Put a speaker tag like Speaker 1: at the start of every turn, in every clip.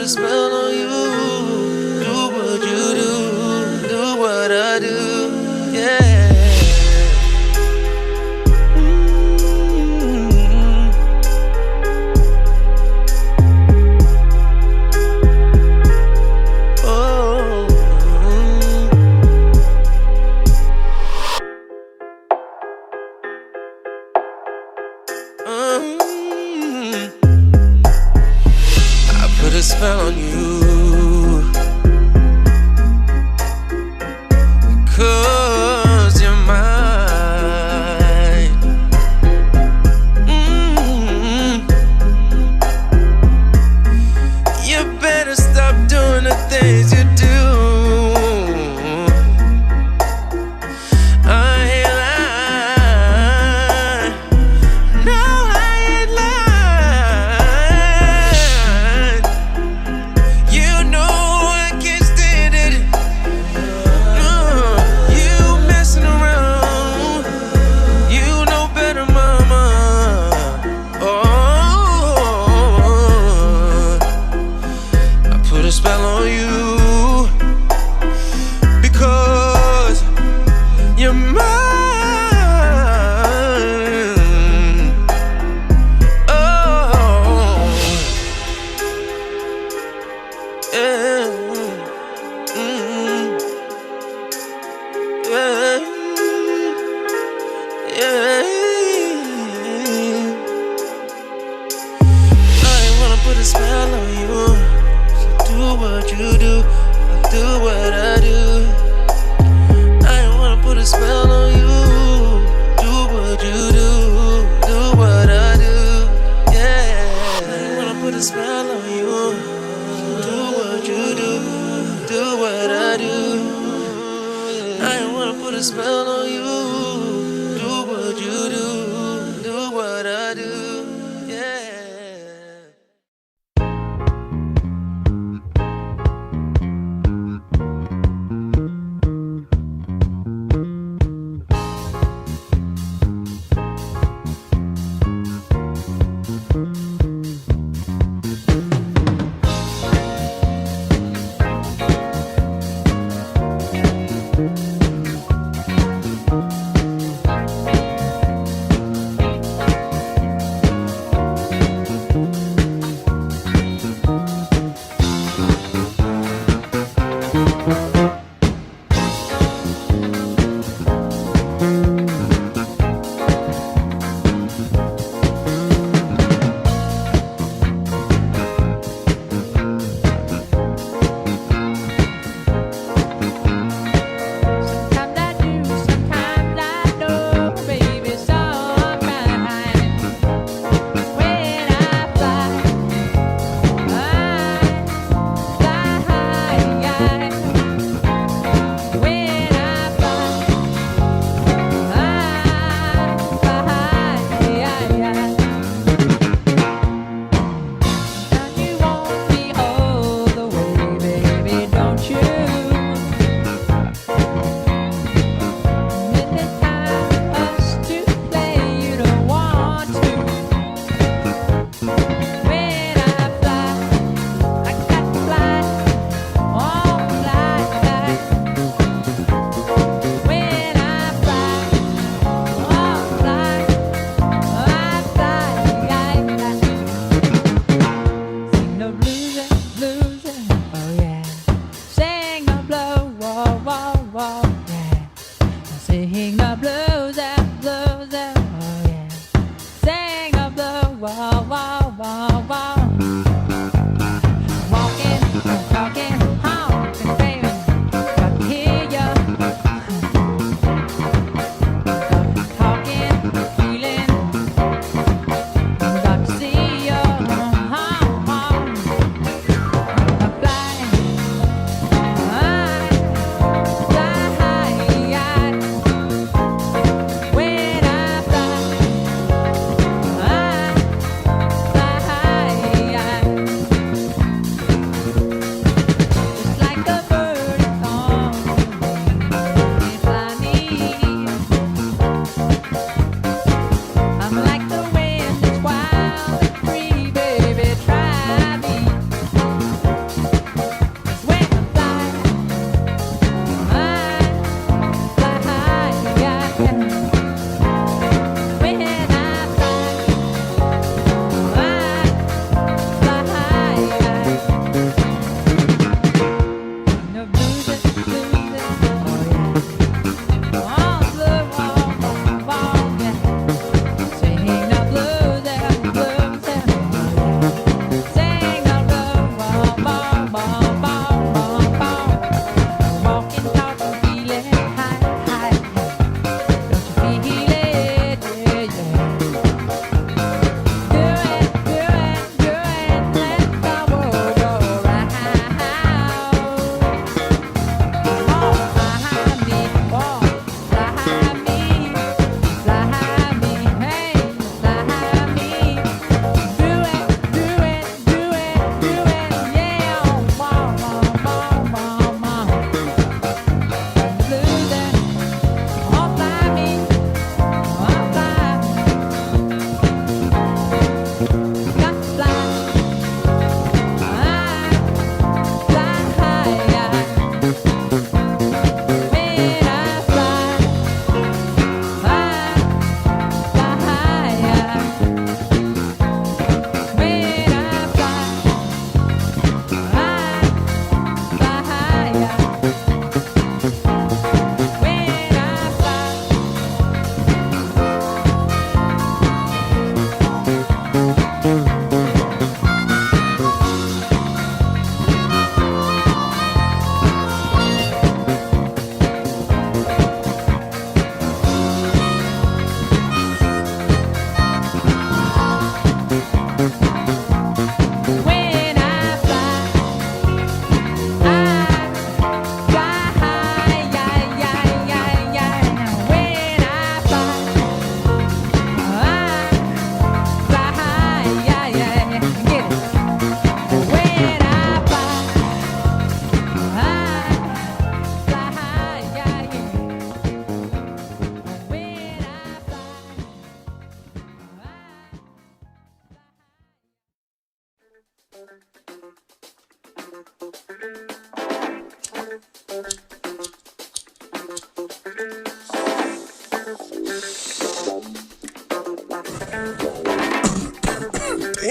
Speaker 1: a spell on you. Do what you do, do what I do, yeah. I put a spell on you, 'cause you're mine. You better stop doing the things you do. Spell on you, because you're mine. Oh, yeah. Yeah. Yeah. I wanna put a spell on you. Do what you do, I do what I do. I don't wanna put a spell on you. Do what you do, do what I do, yeah. I don't wanna put a spell on you. Do what you do, do what I do. I don't wanna put a spell on you. Do what you do, do what I do, yeah.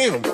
Speaker 2: Damn.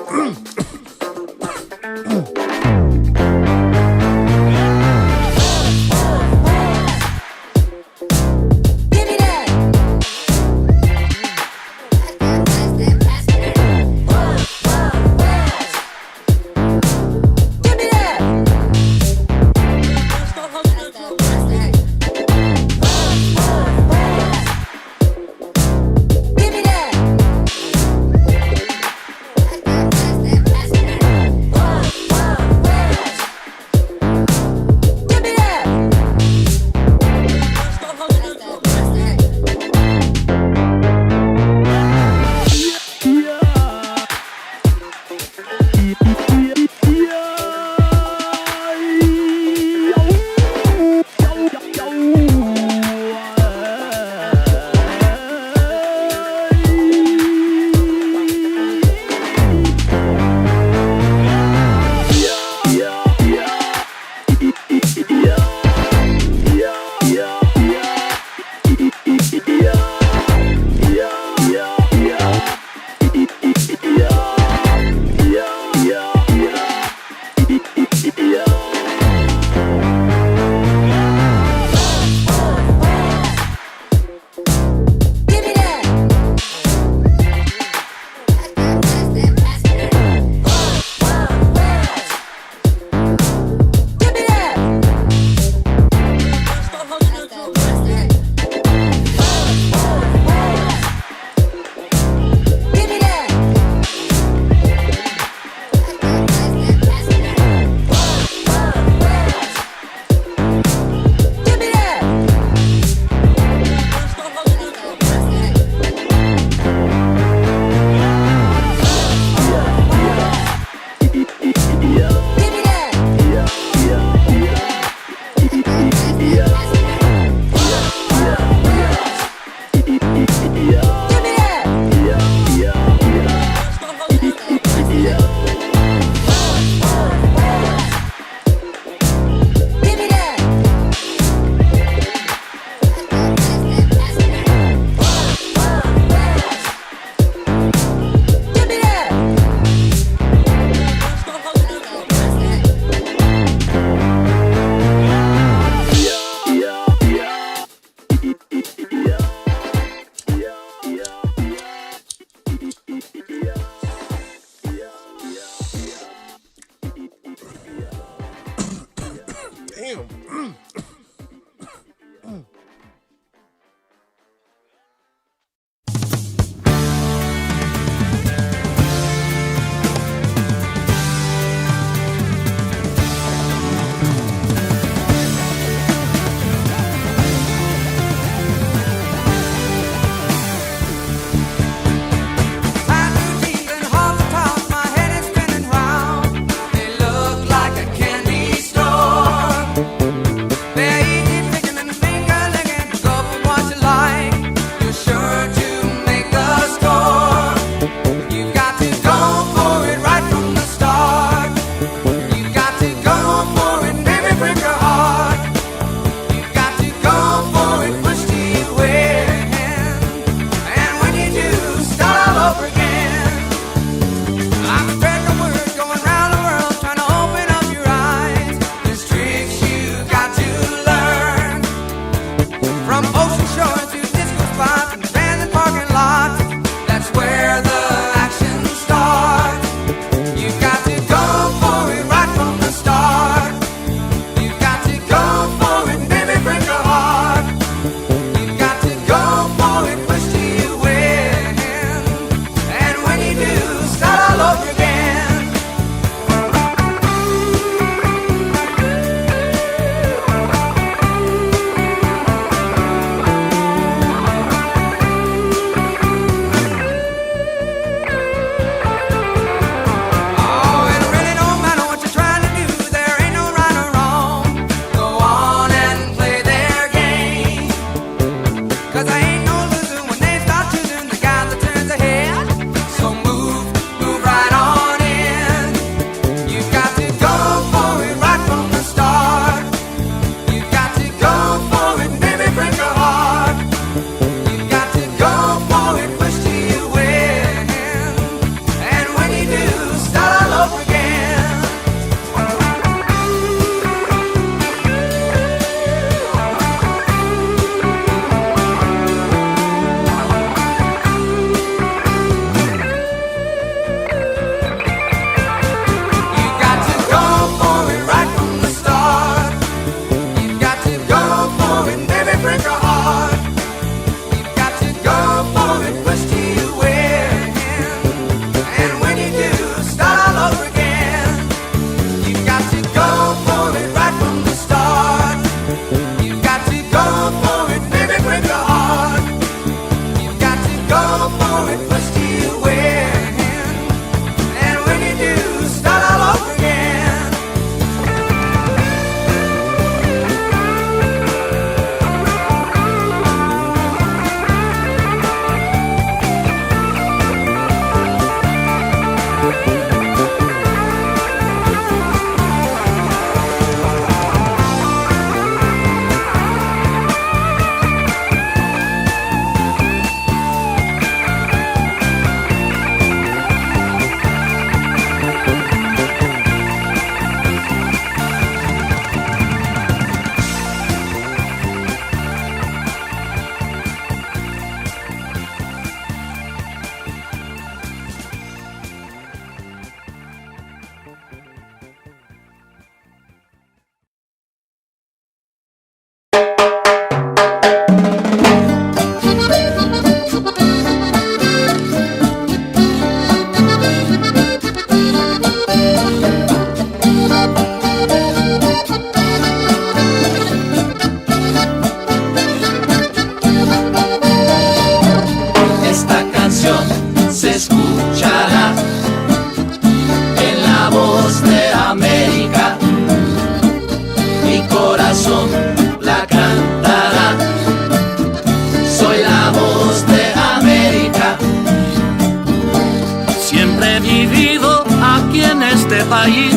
Speaker 2: país,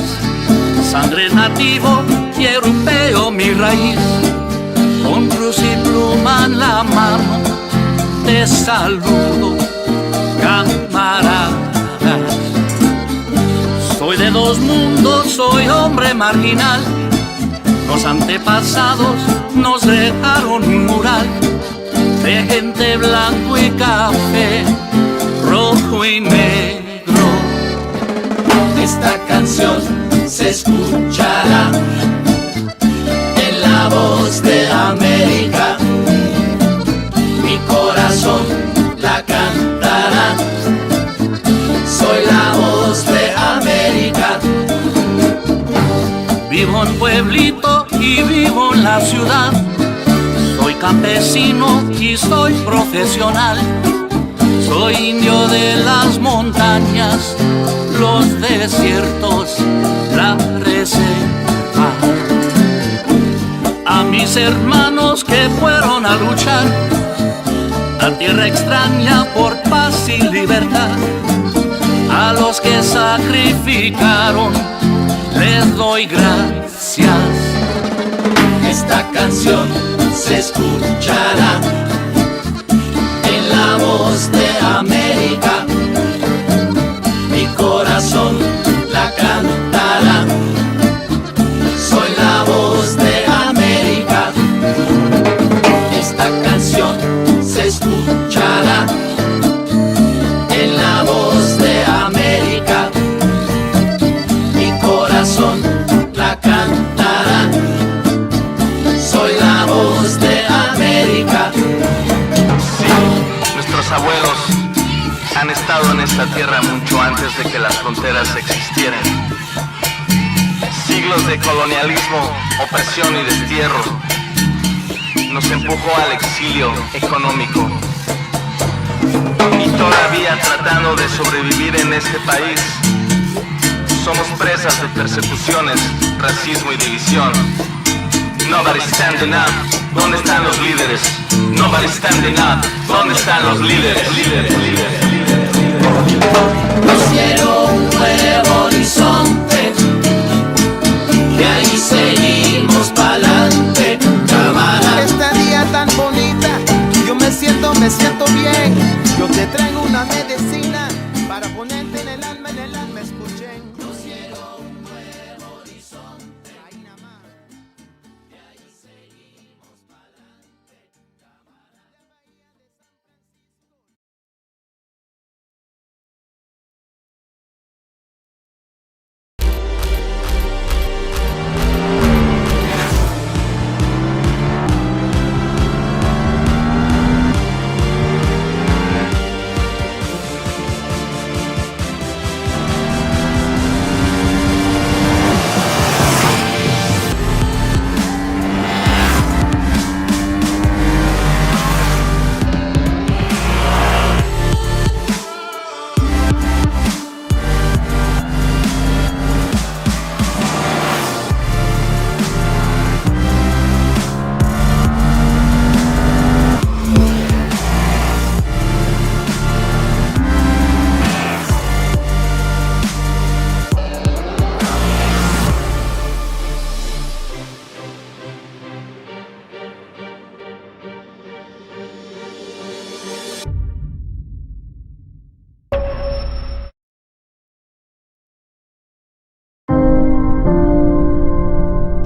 Speaker 2: sangre nativo y europeo mi raíz. Con cruz y pluma en la mano, te saludo, camarada. Soy de dos mundos, soy hombre marginal. Los antepasados nos dejaron un mural de gente blanco y café, rojo y negro.
Speaker 3: Esta canción se escuchará en la voz de América. Mi corazón la cantará. Soy la voz de América.
Speaker 2: Vivo en pueblito y vivo en la ciudad. Soy campesino y soy profesional. Soy indio de las montañas, los desiertos, la reserva. A mis hermanos que fueron a luchar la tierra extraña por paz y libertad, a los que sacrificaron les doy gracias.
Speaker 3: Esta canción se escuchará en la voz de América. Mi corazón la cantará. Soy la voz de América. Esta canción se escuchará en la voz de América. Mi corazón la cantará. Soy la voz de América.
Speaker 4: Nuestros abuelos han estado en esta tierra mucho antes de que las fronteras existieran. Siglos de colonialismo, opresión y destierro nos empujó al exilio económico. Y todavía tratando de sobrevivir en este país, somos presas de persecuciones, racismo y división. Nobody standing up, ¿dónde están los líderes? Nobody standing up, ¿dónde están los líderes?
Speaker 3: Quiero un nuevo horizonte, de ahí seguimos pa'lante, camarada.
Speaker 5: Esta día tan bonita, yo me siento bien. Yo te traigo una medicina para ponerte en el alma, escuchen.
Speaker 3: Yo quiero un nuevo horizonte, ahí nada más. De ahí seguimos pa'lante, camarada.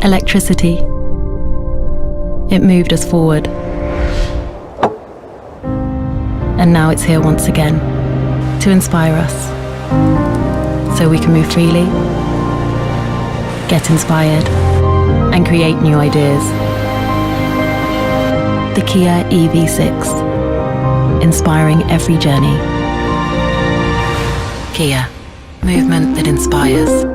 Speaker 6: Electricity. It moved us forward. And now it's here once again, to inspire us, so we can move freely, get inspired, and create new ideas. The Kia EV6, inspiring every journey. Kia, movement that inspires.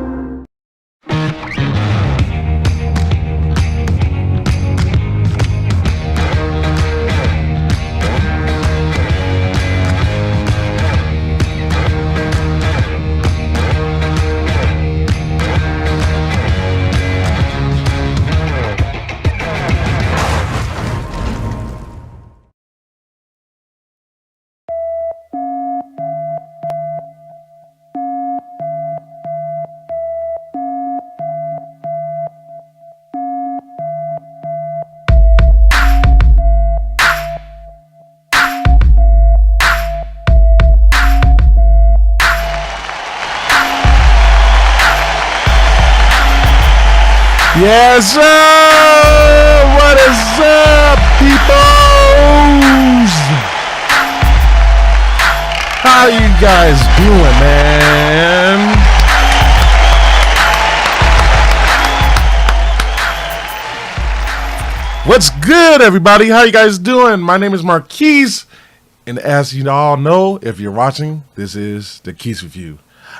Speaker 7: Yes, sir! What is up, peoples? How you guys doing, man? What's good, everybody? How you guys doing? My name is Keyse, and as you all know, if you're watching, this is the Keyse Review.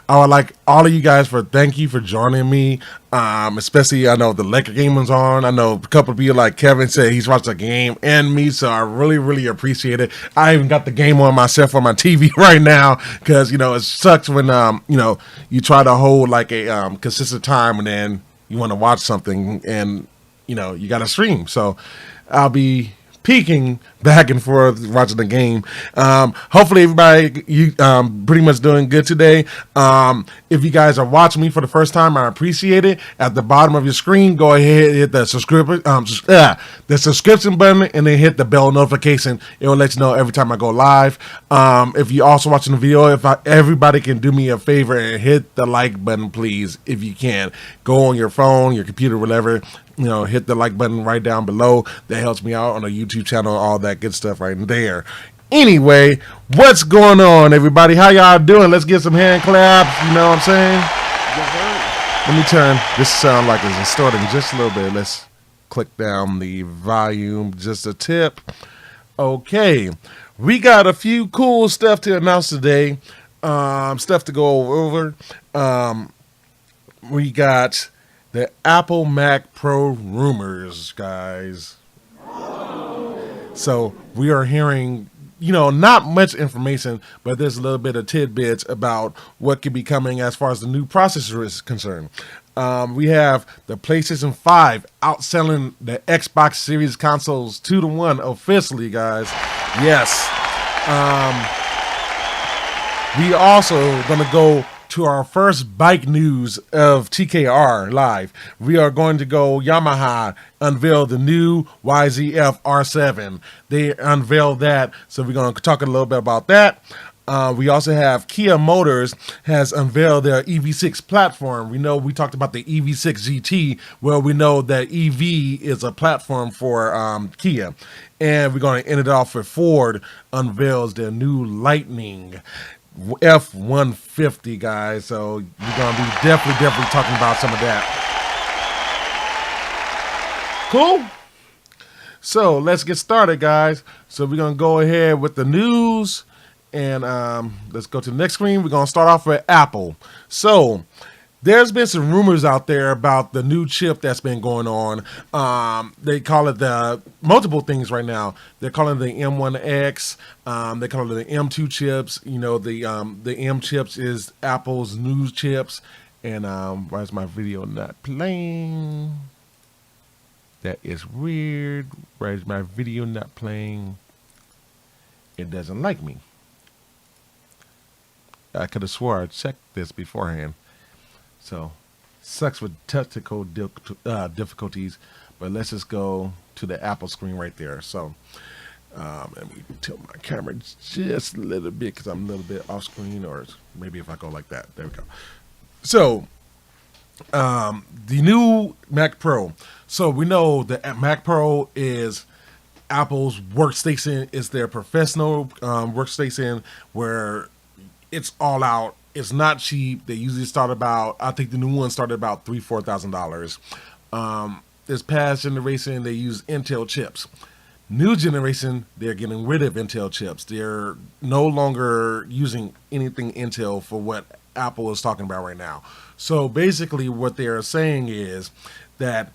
Speaker 7: I would like all of you guys thank you for joining me. Especially I know the Laker game was on. I know a couple of people like Kevin said he's watched the game and me, so I really appreciate it. I even got the game on myself on my TV right now because it sucks when you try to hold like a consistent time and then you want to watch something and you got to stream. So I'll be peeking back and forth watching the game. Hopefully everybody you pretty much doing good today. If you guys are watching me for the first time, I appreciate it. At the bottom of your screen, go ahead and hit the subscription button and then hit the bell notification. It will let you know every time I go live. If you're also watching the video, everybody can do me a favor and hit the like button, please. If you can, go on your phone, your computer, whatever. Hit the like button right down below. That helps me out on the YouTube channel, all that good stuff right there. Anyway, what's going on, everybody? How y'all doing? Let's get some hand claps. You know what I'm saying? Let me turn this sound like it's distorting just a little bit. Let's click down the volume just a tip. Okay, we got a few cool stuff to announce today. Stuff to go over. We got the Apple Mac Pro rumors, guys. So we are hearing, not much information, but there's a little bit of tidbits about what could be coming as far as the new processor is concerned. We have the PlayStation 5 outselling the Xbox Series consoles 2-1 officially, guys. Yes. We also going to go to our first bike news of TKR live. We are going to go Yamaha unveil the new YZF R7. They unveiled that, so we're going to talk a little bit about that. We also have Kia Motors has unveiled their EV6 platform. We talked about the EV6 GT, where we know that EV is a platform for Kia. And we're going to end it off with Ford unveils their new Lightning F-150, guys. So we're going to be definitely talking about some of that. Cool. So let's get started, guys. So we're going to go ahead with the news. And let's go to the next screen. We're going to start off with Apple. So there's been some rumors out there about the new chip that's been going on. They call it the multiple things right now. They're calling it the M1X. They call it the M2 chips. The M chips is Apple's new chips. And why is my video not playing? That is weird. Why is my video not playing? It doesn't like me. I could have swore I checked this beforehand. So, sucks with technical difficulties, but let's just go to the Apple screen right there. So, let me tilt my camera just a little bit because I'm a little bit off screen, or maybe if I go like that. There we go. So, the new Mac Pro. So, we know the Mac Pro is Apple's workstation. It's their professional workstation where it's all out. It's not cheap. They usually start about, I think the new one started about $3,000-$4,000. This past generation, they use Intel chips. New generation, they're getting rid of Intel chips. They're no longer using anything Intel for what Apple is talking about right now. So basically what they're saying is that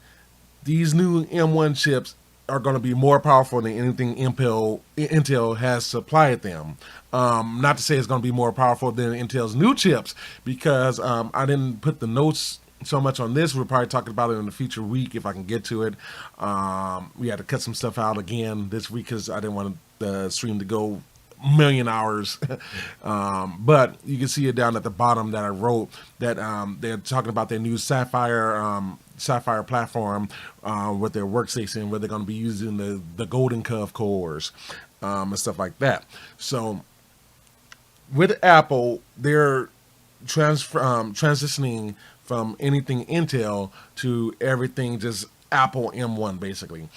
Speaker 7: these new M1 chips are going to be more powerful than anything Intel has supplied them. Not to say it's going to be more powerful than Intel's new chips, because I didn't put the notes so much on this. We're probably talking about it in the future week if I can get to it. We had to cut some stuff out again this week because I didn't want the stream to go million hours. But you can see it down at the bottom that I wrote that they're talking about their new Sapphire platform with their workstation, where they're going to be using the Golden Cove cores and stuff like that. So with Apple, they're transitioning from anything Intel to everything just Apple M1 basically.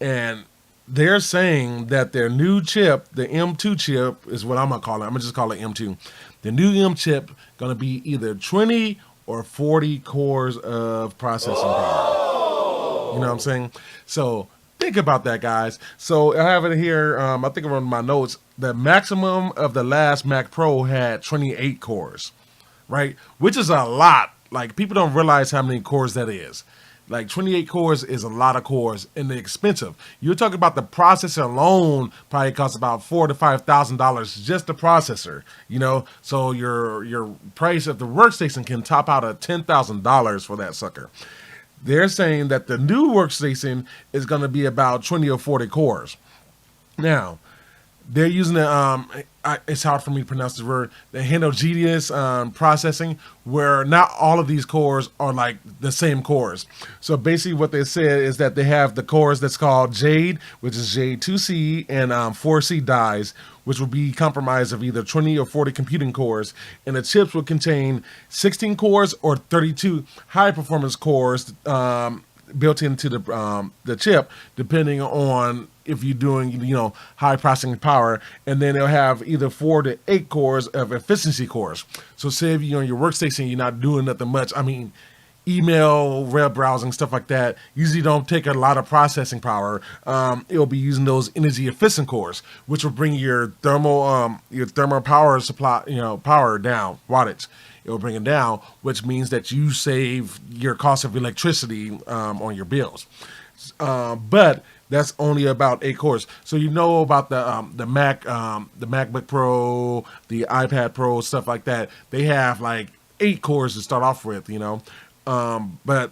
Speaker 7: And they're saying that their new chip, the M2 chip, is what I'm gonna call it. I'm gonna just call it M2. The new M chip gonna be either 20 or 40 cores of processing power. You know what I'm saying? So think about that, guys. So I have it here. I think around my notes. The maximum of the last Mac Pro had 28 cores, right? Which is a lot. Like, people don't realize how many cores that is. Like, 28 cores is a lot of cores, and they're expensive. You're talking about the processor alone probably costs about $4,000 to $5,000 just the processor. You know, so your price of the workstation can top out at $10,000 for that sucker. They're saying that the new workstation is going to be about 20 or 40 cores. Now, they're using the it's hard for me to pronounce the word, the heterogeneous processing, where not all of these cores are like the same cores. So basically what they said is that they have the cores that's called Jade, which is J2C, and 4C dies, which will be comprised of either 20 or 40 computing cores, and the chips will contain 16 cores or 32 high performance cores built into the chip, depending on if you're doing, you know, high processing power. And then they'll have either 4 to 8 cores of efficiency cores. So say if you're on your workstation, you're not doing nothing much. I mean, email, web browsing, stuff like that usually don't take a lot of processing power. It'll be using those energy efficient cores, which will bring your thermal power supply, you know, power down, wattage. It will bring it down, which means that you save your cost of electricity on your bills. But that's only about 8 cores. So you know about the MacBook Pro, the iPad Pro, stuff like that. They have like 8 cores to start off with, you know. But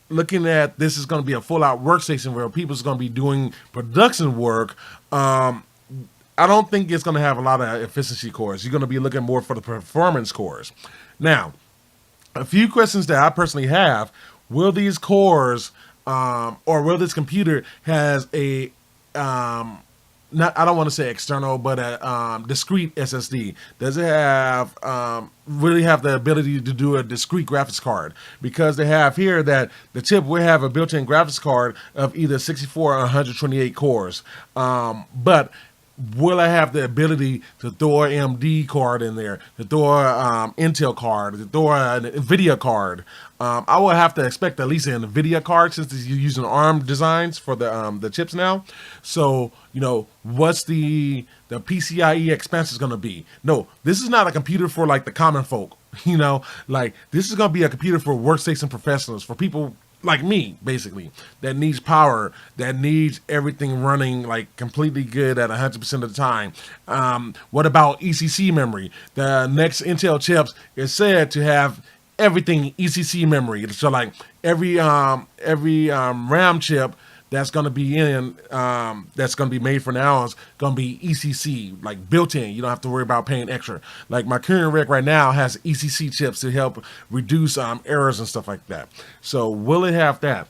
Speaker 7: looking at this is going to be a full-out workstation where people's going to be doing production work. I don't think it's going to have a lot of efficiency cores. You're going to be looking more for the performance cores. Now, a few questions that I personally have: will these cores or will this computer has a not, I don't want to say external, but a discrete SSD? Does it have really have the ability to do a discrete graphics card? Because they have here that the chip will have a built-in graphics card of either 64 or 128 cores, but will I have the ability to throw an AMD card in there, to throw an Intel card, to throw an NVIDIA card? I will have to expect at least an NVIDIA card, since you're using ARM designs for the chips now. So, you know, what's the PCIe expansion is going to be? No, this is not a computer for like the common folk. You know, like, this is going to be a computer for workstation professionals, for people like me, basically, that needs power, that needs everything running like completely good at 100% of the time. What about ECC memory? The next Intel chips is said to have everything ECC memory. So like every RAM chip that's going to be that's going to be made for now is going to be ECC, like built in. You don't have to worry about paying extra. Like my current rig right now has ECC chips to help reduce errors and stuff like that. So will it have that?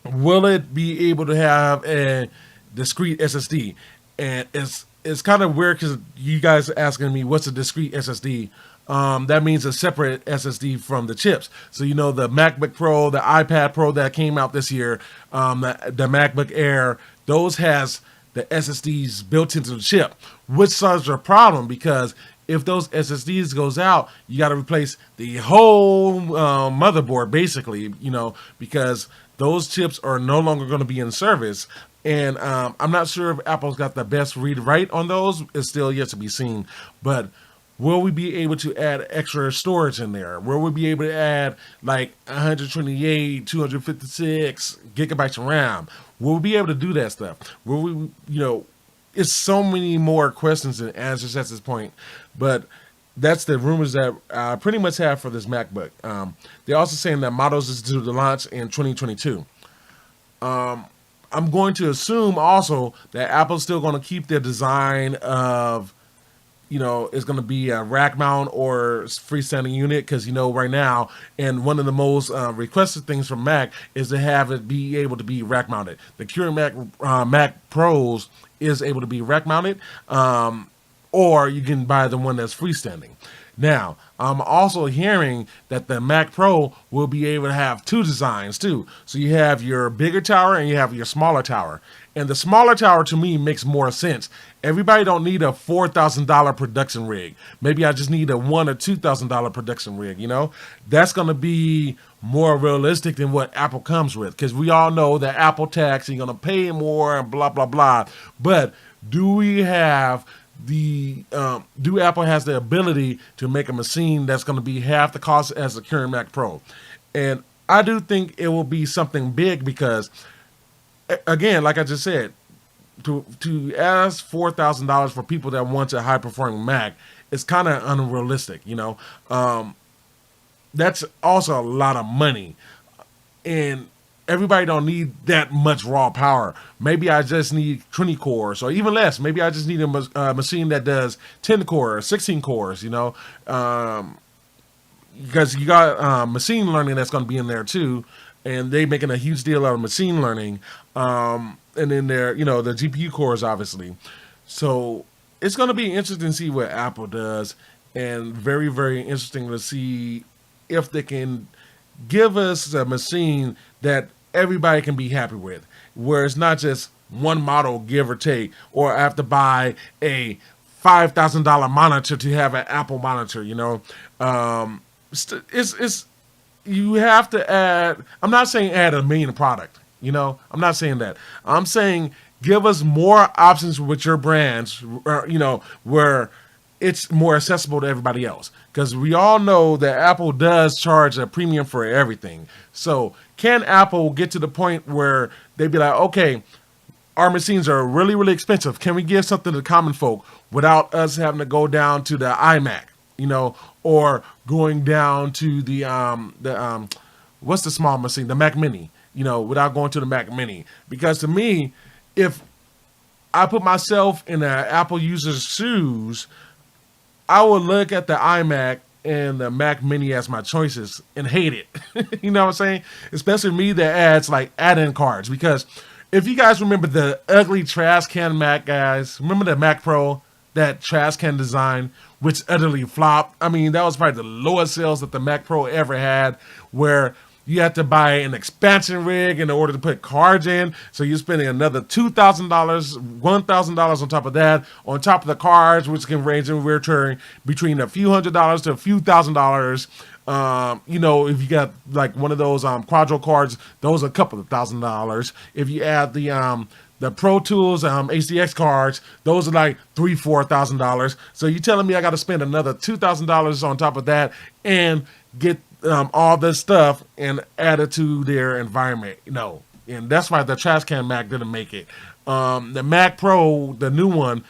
Speaker 7: Will it be able to have a discrete SSD? And it's kind of weird because you guys are asking me what's a discrete SSD. That means a separate SSD from the chips. So, you know, the MacBook Pro, the iPad Pro that came out this year, the MacBook Air, those has the SSDs built into the chip, which solves a problem, because if those SSDs goes out, you got to replace the whole motherboard, basically, you know, because those chips are no longer going to be in service. And I'm not sure if Apple's got the best read-write on those. It's still yet to be seen. But will we be able to add extra storage in there? Will we be able to add like 128, 256 gigabytes of RAM? Will we be able to do that stuff? Will we, you know, it's so many more questions and answers at this point. But that's the rumors that I pretty much have for this MacBook. They're also saying that models is due to launch in 2022. I'm going to assume also that Apple's still going to keep their design of, you know, it's going to be a rack mount or freestanding unit, because, you know, right now, and one of the most requested things from Mac is to have it be able to be rack mounted. The current Mac Pros is able to be rack mounted, or you can buy the one that's freestanding. Now, I'm also hearing that the Mac Pro will be able to have two designs too. So you have your bigger tower and you have your smaller tower. And the smaller tower to me makes more sense. Everybody don't need a $4,000 production rig. Maybe I just need a $1,000 or $2,000 production rig. That's going to be more realistic than what Apple comes with, because we all know that Apple tax, you're going to pay more and blah blah blah. But do Apple has the ability to make a machine that's going to be half the cost as the current Mac Pro? And I do think it will be something big, because again, like I just said, to ask $4,000 for people that want a high performing Mac is kind of unrealistic. That's also a lot of money, and everybody don't need that much raw power. Maybe I just need 20 cores or even less. Maybe I just need a machine that does 10 cores, 16 cores. Because you got machine learning that's going to be in there too, and they making a huge deal out of machine learning. And then there, the GPU cores, obviously. So it's going to be interesting to see what Apple does, and very, very interesting to see if they can give us a machine that everybody can be happy with, where it's not just one model, give or take, or I have to buy a $5,000 monitor to have an Apple monitor. It's you have to add. I'm not saying add a million product. I'm not saying that. I'm saying give us more options with your brands. Where it's more accessible to everybody else. Because we all know that Apple does charge a premium for everything. So can Apple get to the point where they be like, okay, our machines are really, really expensive. Can we give something to the common folk without us having to go down to the iMac, or going down to the what's the small machine, the Mac Mini, without going to the Mac Mini? Because to me, if I put myself in an Apple user's shoes, I would look at the iMac and the Mac Mini as my choices and hate it. You know what I'm saying? Especially me that adds like add-in cards. Because if you guys remember the ugly trash can Mac, guys, remember the Mac Pro, that trash can design, which utterly flopped. I mean, that was probably the lowest sales that the Mac Pro ever had, where you had to buy an expansion rig in order to put cards in. So you're spending another $2,000, $1,000 on top of that, on top of the cards, which can range in return between a few $100s to a few $1,000s. If you got like one of those Quadro cards, those are a couple of $1,000s. If you add the Pro Tools HDX cards, those are like $3,000-$4,000. So you're telling me I got to spend another $2,000 on top of that and get all this stuff and add it to their environment? And that's why the trash can Mac didn't make it. The Mac Pro, the new one,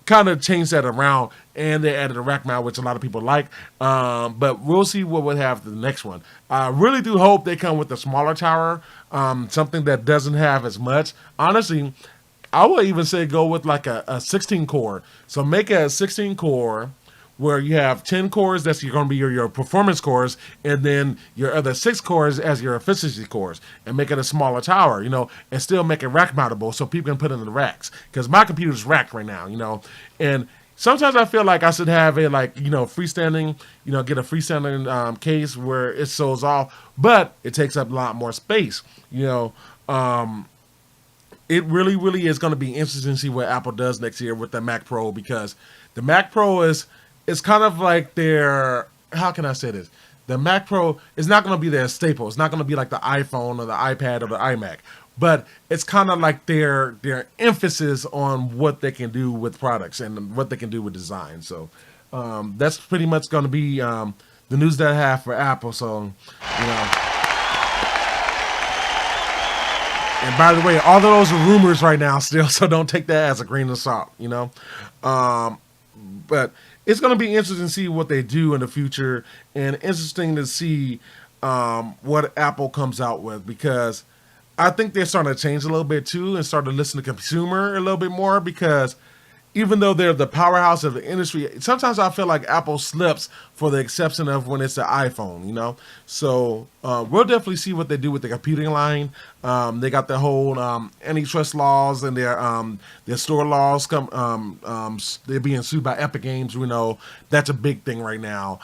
Speaker 7: kind of changed that around, and they added a rack mount, which a lot of people like. But we'll see what we'll have the next one. I really do hope they come with a smaller tower, something that doesn't have as much. Honestly, I would even say go with like a 16 core. So make a 16 core where you have 10 cores, that's going to be your performance cores, and then your other 6 cores as your efficiency cores, and make it a smaller tower, and still make it rack mountable so people can put it in the racks. Because my computer's racked right now, and sometimes I feel like I should have a freestanding, get a freestanding case where it sews off, but it takes up a lot more space, It really, really is going to be interesting to see what Apple does next year with the Mac Pro, because the Mac Pro is kind of like their, how can I say this? The Mac Pro is not going to be their staple. It's not going to be like the iPhone or the iPad or the iMac. But it's kind of like their emphasis on what they can do with products and what they can do with design. So that's pretty much going to be the news that I have for Apple. So, And by the way, all of those are rumors right now still, so don't take that as a grain of salt, But it's going to be interesting to see what they do in the future, and interesting to see what Apple comes out with, because I think they're starting to change a little bit too and start to listen to consumer a little bit more, because even though they're the powerhouse of the industry, sometimes I feel like Apple slips for the exception of when it's the iPhone, you know? So we'll definitely see what they do with the computing line. They got the whole antitrust laws and their store laws. They're being sued by Epic Games. We know that's a big thing right now.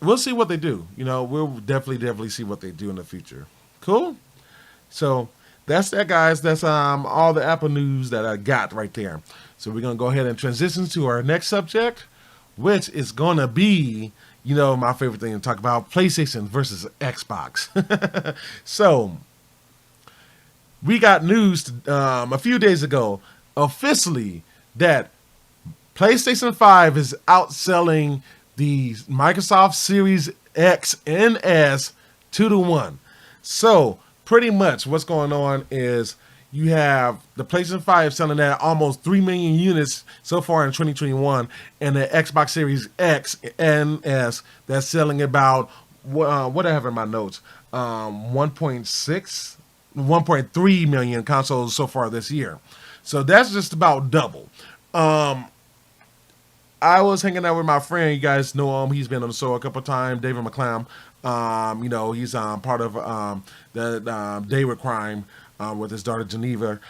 Speaker 7: We'll see what they do. You know, we'll definitely see what they do in the future. Cool? So that's that, guys. That's all the Apple news that I got right there. So we're going to go ahead and transition to our next subject, which is going to be, you know, my favorite thing to talk about, PlayStation versus Xbox. So we got news a few days ago, officially, that PlayStation 5 is outselling the Microsoft Series X and S 2-1. So pretty much what's going on is you have the PlayStation 5 selling at almost 3 million units so far in 2021, and the Xbox Series X and S that's selling about, what I have in my notes, 1.3 million consoles so far this year. So that's just about double. I was hanging out with my friend. You guys know him. He's been on the show a couple of times. David McClam. You know, he's part of the Dayward Crime with his daughter Geneva.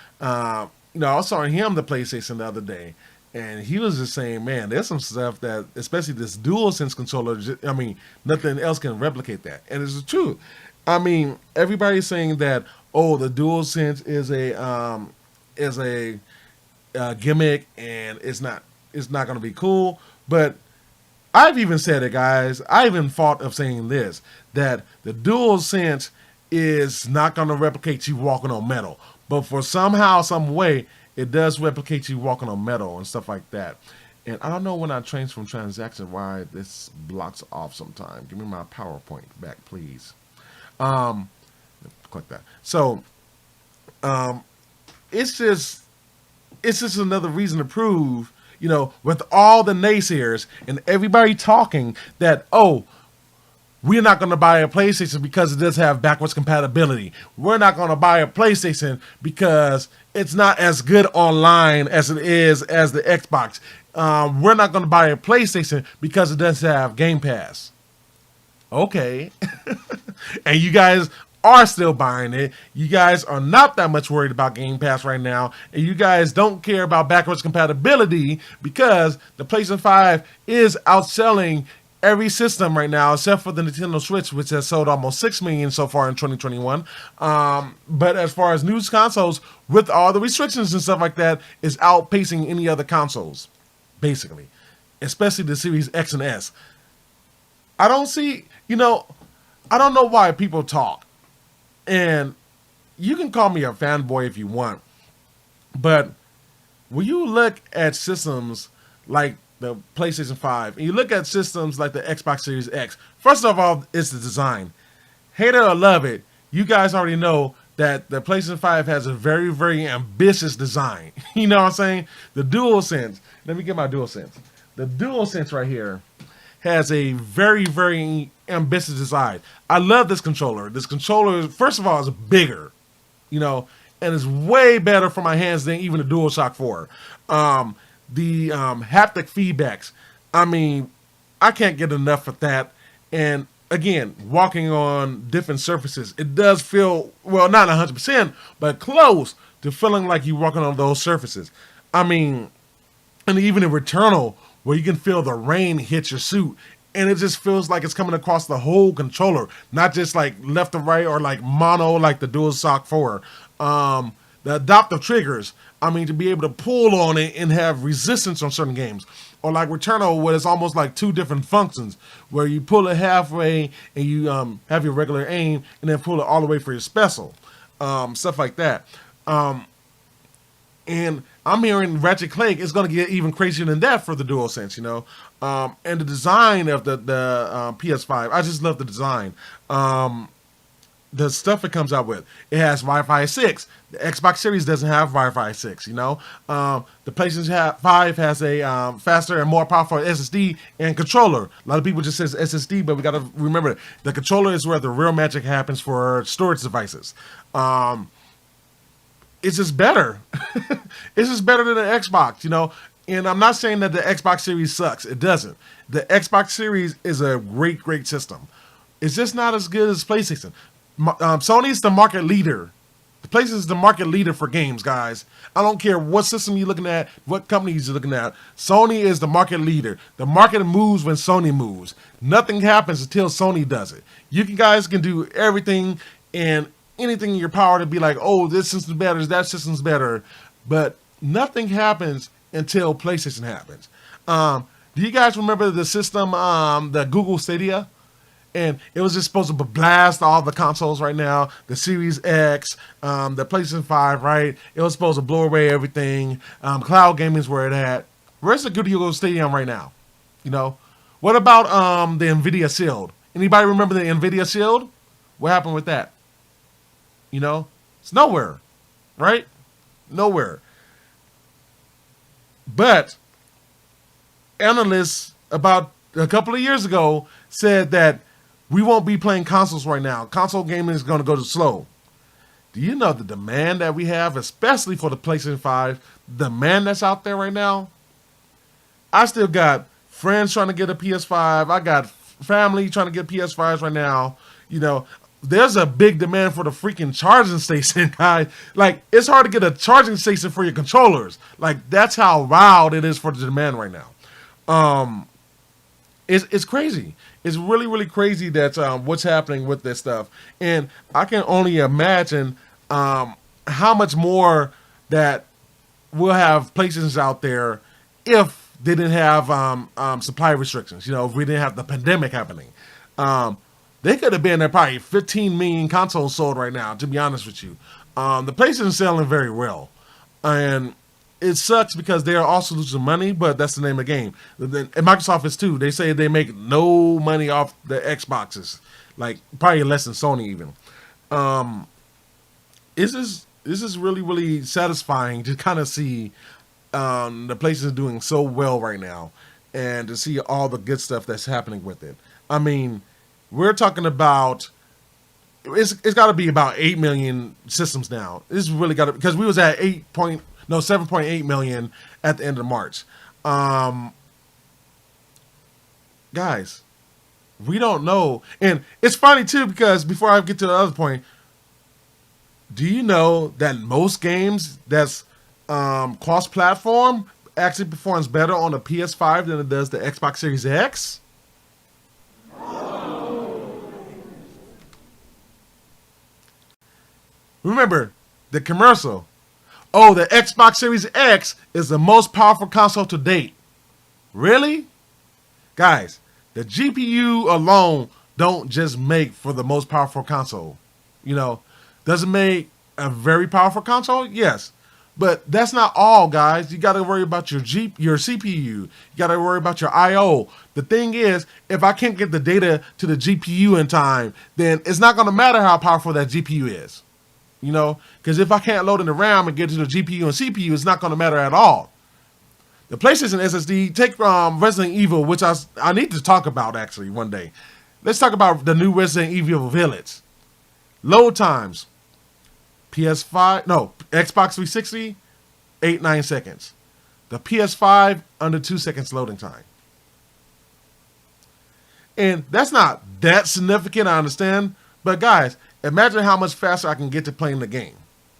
Speaker 7: You know, I saw him the PlayStation the other day, and he was just saying, man, there's some stuff that, especially this DualSense controller, I mean, nothing else can replicate that. And it's true. I mean, everybody's saying that, oh, the DualSense is a gimmick and it's not going to be cool. But I've even said it, guys. I even thought of saying this, that the DualSense is not going to replicate you walking on metal. But for somehow, some way, it does replicate you walking on metal and stuff like that. And I don't know when I change from transaction why this blocks off sometime. Give me my PowerPoint back, please. Click that. So, it's just another reason to prove, you know, with all the naysayers and everybody talking that, oh, we're not going to buy a PlayStation because it does have backwards compatibility. We're not going to buy a PlayStation because it's not as good online as it is as the Xbox. We're not going to buy a PlayStation because it does have Game Pass. Okay. And you guys are still buying it. You guys are not that much worried about Game Pass right now, and you guys don't care about backwards compatibility because the PlayStation 5 is outselling every system right now except for the Nintendo Switch, which has sold almost 6 million so far in 2021. But as far as new consoles, with all the restrictions and stuff like that, is outpacing any other consoles, basically, especially the Series X and S. I don't see, you know, I don't know why people talk. And you can call me a fanboy if you want, but when you look at systems like the PlayStation 5, and you look at systems like the Xbox Series X, first of all, it's the design. Hate it or love it, you guys already know that the PlayStation 5 has a very, very ambitious design. You know what I'm saying? The DualSense, let me get my DualSense. The DualSense right here has a very, very ambitious design. I love this controller. This controller, first of all, is bigger, you know, and it's way better for my hands than even the DualShock 4. The haptic feedbacks, I mean, I can't get enough of that. And again, walking on different surfaces, it does feel, well, not 100%, but close to feeling like you're walking on those surfaces. I mean, and even in Returnal, where you can feel the rain hit your suit, and it just feels like it's coming across the whole controller, not just like left to right or like mono like the DualShock 4. The adaptive triggers, I mean, to be able to pull on it and have resistance on certain games. Or like Returnal, where it's almost like two different functions, where you pull it halfway and you have your regular aim, and then pull it all the way for your special. Stuff like that. And I'm hearing Ratchet & Clank is going to get even crazier than that for the DualSense, you know. And the design of the PS5, I just love the design. The stuff it comes out with. It has Wi-Fi 6. The Xbox Series doesn't have Wi-Fi 6, you know. The PlayStation 5 has a faster and more powerful SSD and controller. A lot of people just says SSD, but we got to remember the controller is where the real magic happens for storage devices. it's just better. It's just better than the Xbox, you know. And I'm not saying that the Xbox Series sucks. It doesn't. The Xbox Series is a great system. It's just not as good as PlayStation. Sony's the market leader. The PlayStation is the market leader for games, guys. I don't care what system you're looking at, what company you're looking at. Sony is the market leader. The market moves when Sony moves. Nothing happens until Sony does it. You guys can do everything and anything in your power to be like, oh, this system's better, that system's better. But nothing happens until PlayStation happens. Do you guys remember the system, the Google Stadia? And it was just supposed to blast all the consoles right now. The Series X, the PlayStation 5, right? It was supposed to blow away everything. Cloud gaming is where it at. Where's the Google Stadium right now? You know? What about the NVIDIA Shield? Anybody remember the NVIDIA Shield? What happened with that? You know? It's nowhere. Right? Nowhere. But analysts about a couple of years ago said that we won't be playing consoles right now. Console gaming is going to go to slow. Do you know the demand that we have, especially for the PlayStation 5, the demand that's out there right now? I still got friends trying to get a PS5. I got family trying to get PS5s right now. You know, there's a big demand for the freaking charging station, guys. Like, it's hard to get a charging station for your controllers. Like, that's how wild it is for the demand right now. It's crazy. It's really crazy that what's happening with this stuff. And I can only imagine how much more that we'll have PlayStations out there if they didn't have supply restrictions. You know, if we didn't have the pandemic happening. They could have been at probably 15 million consoles sold right now, to be honest with you. The PlayStation is selling very well. And it sucks because they are also losing money, but that's the name of the game. And Microsoft is too. They say they make no money off the Xboxes. Like, probably less than Sony even. This is really satisfying to kind of see the PlayStation doing so well right now. And to see all the good stuff that's happening with it. I mean, we're talking about it's got to be about 8 million systems now. It's really got to, because we was at 7.8 million at the end of March. Guys, we don't know. And it's funny too, because before I get to the other point, do you know that most games that's cross-platform actually performs better on the PS5 than it does the Xbox Series X? Remember the commercial. Oh, the Xbox Series X is the most powerful console to date. Really? Guys, the GPU alone don't just make for the most powerful console. You know, does it make a very powerful console? Yes. But that's not all, guys. You got to worry about your CPU. You got to worry about your I/O. The thing is, if I can't get the data to the GPU in time, then it's not going to matter how powerful that GPU is. You know, because if I can't load in the RAM and get to the GPU and CPU, it's not going to matter at all. The PlayStation SSD, take Resident Evil, which I need to talk about actually one day. Let's talk about the new Resident Evil Village. Load times. Xbox 360, 8-9 seconds. The PS5, under 2 seconds loading time. And that's not that significant, I understand. But guys, imagine how much faster I can get to playing the game.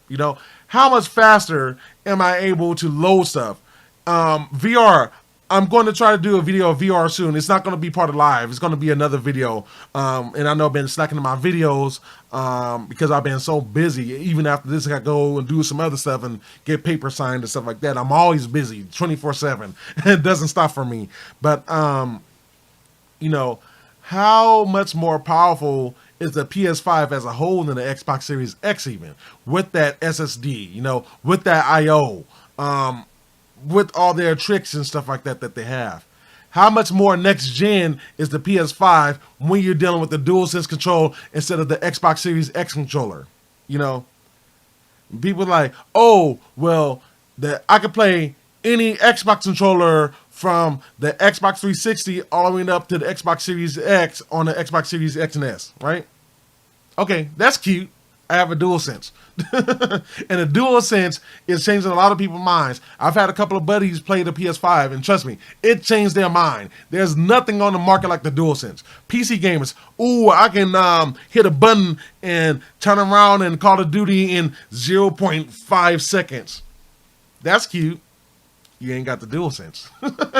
Speaker 7: You know, how much faster am I able to load stuff? VR, I'm going to try to do a video of VR soon. It's not going to be part of live. It's going to be another video. And I know I've been slacking in my videos because I've been so busy. Even after this, I got to go and do some other stuff and get paper signed and stuff like that. I'm always busy 24/7. It doesn't stop for me. But, you know, how much more powerful is the PS5 as a whole than the Xbox Series X even, with that SSD, you know, with that I/O, with all their tricks and stuff like that they have. How much more next gen is the PS5 when you're dealing with the DualSense control instead of the Xbox Series X controller? You know, people are like, oh, well, I could play any Xbox controller from the Xbox 360 all the way up to the Xbox Series X on the Xbox Series X and S, right? Okay, that's cute. I have a DualSense. And the DualSense is changing a lot of people's minds. I've had a couple of buddies play the PS5, and trust me, it changed their mind. There's nothing on the market like the DualSense. PC gamers, ooh, I can hit a button and turn around and Call of Duty in 0.5 seconds. That's cute. You ain't got the DualSense.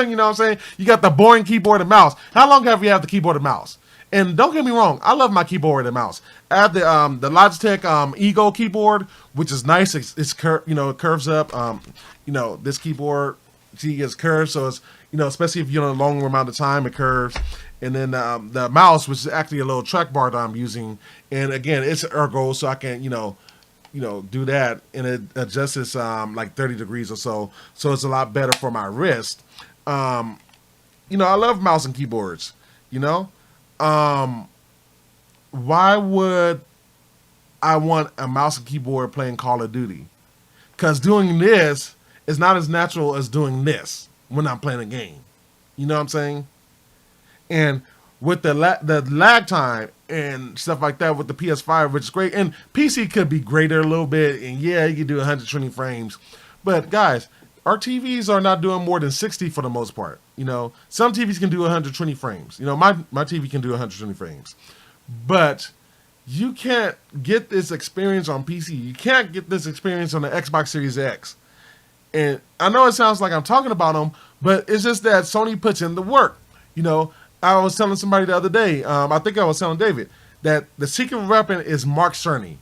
Speaker 7: You know what I'm saying? You got the boring keyboard and mouse. How long have you had the keyboard and mouse? And don't get me wrong, I love my keyboard and mouse. I have the Logitech Ego keyboard, which is nice. It's it curves up. This keyboard, see, it's curved, so it's especially if you're on a long amount of time, it curves. And then the mouse, which is actually a little trackbar that I'm using, and again, it's ergo, so I can do that, and it adjusts like 30 degrees or so it's a lot better for my wrist. I love mouse and keyboards. Why would I want a mouse and keyboard playing Call of Duty? Because doing this is not as natural as doing this when I'm playing a game. You know what I'm saying? And with the lag time and stuff like that with the PS5, which is great, and PC could be greater a little bit, and yeah, you can do 120 frames. But guys, our TVs are not doing more than 60 for the most part. Some TVs can do 120 frames. My TV can do 120 frames. But you can't get this experience on PC. You can't get this experience on the Xbox Series X. And I know it sounds like I'm talking about them, but it's just that Sony puts in the work. I was telling somebody the other day, I think I was telling David, that the secret weapon is Mark Cerny.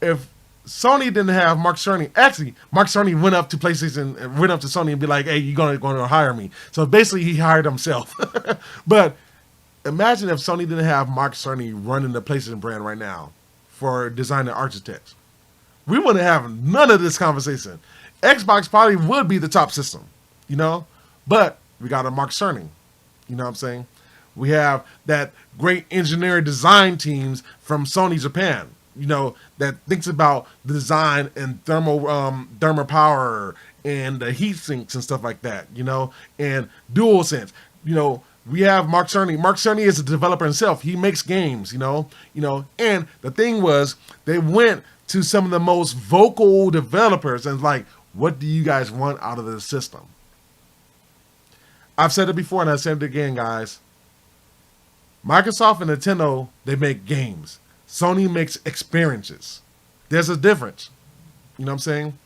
Speaker 7: If Sony didn't have Mark Cerny, actually, Mark Cerny went up to PlayStation, went up to Sony and be like, hey, you're going to hire me. So basically, he hired himself. But imagine if Sony didn't have Mark Cerny running the PlayStation brand right now for design and architects. We wouldn't have none of this conversation. Xbox probably would be the top system, but we got a Mark Cerny. You know what I'm saying? We have that great engineering design teams from Sony Japan, that thinks about the design and thermal power and the heat sinks and stuff like that, and DualSense. We have Mark Cerny. Mark Cerny is a developer himself. He makes games, and the thing was, they went to some of the most vocal developers and like, what do you guys want out of the system? I've said it before and I said it again, guys. Microsoft and Nintendo, they make games. Sony makes experiences. There's a difference. You know what I'm saying?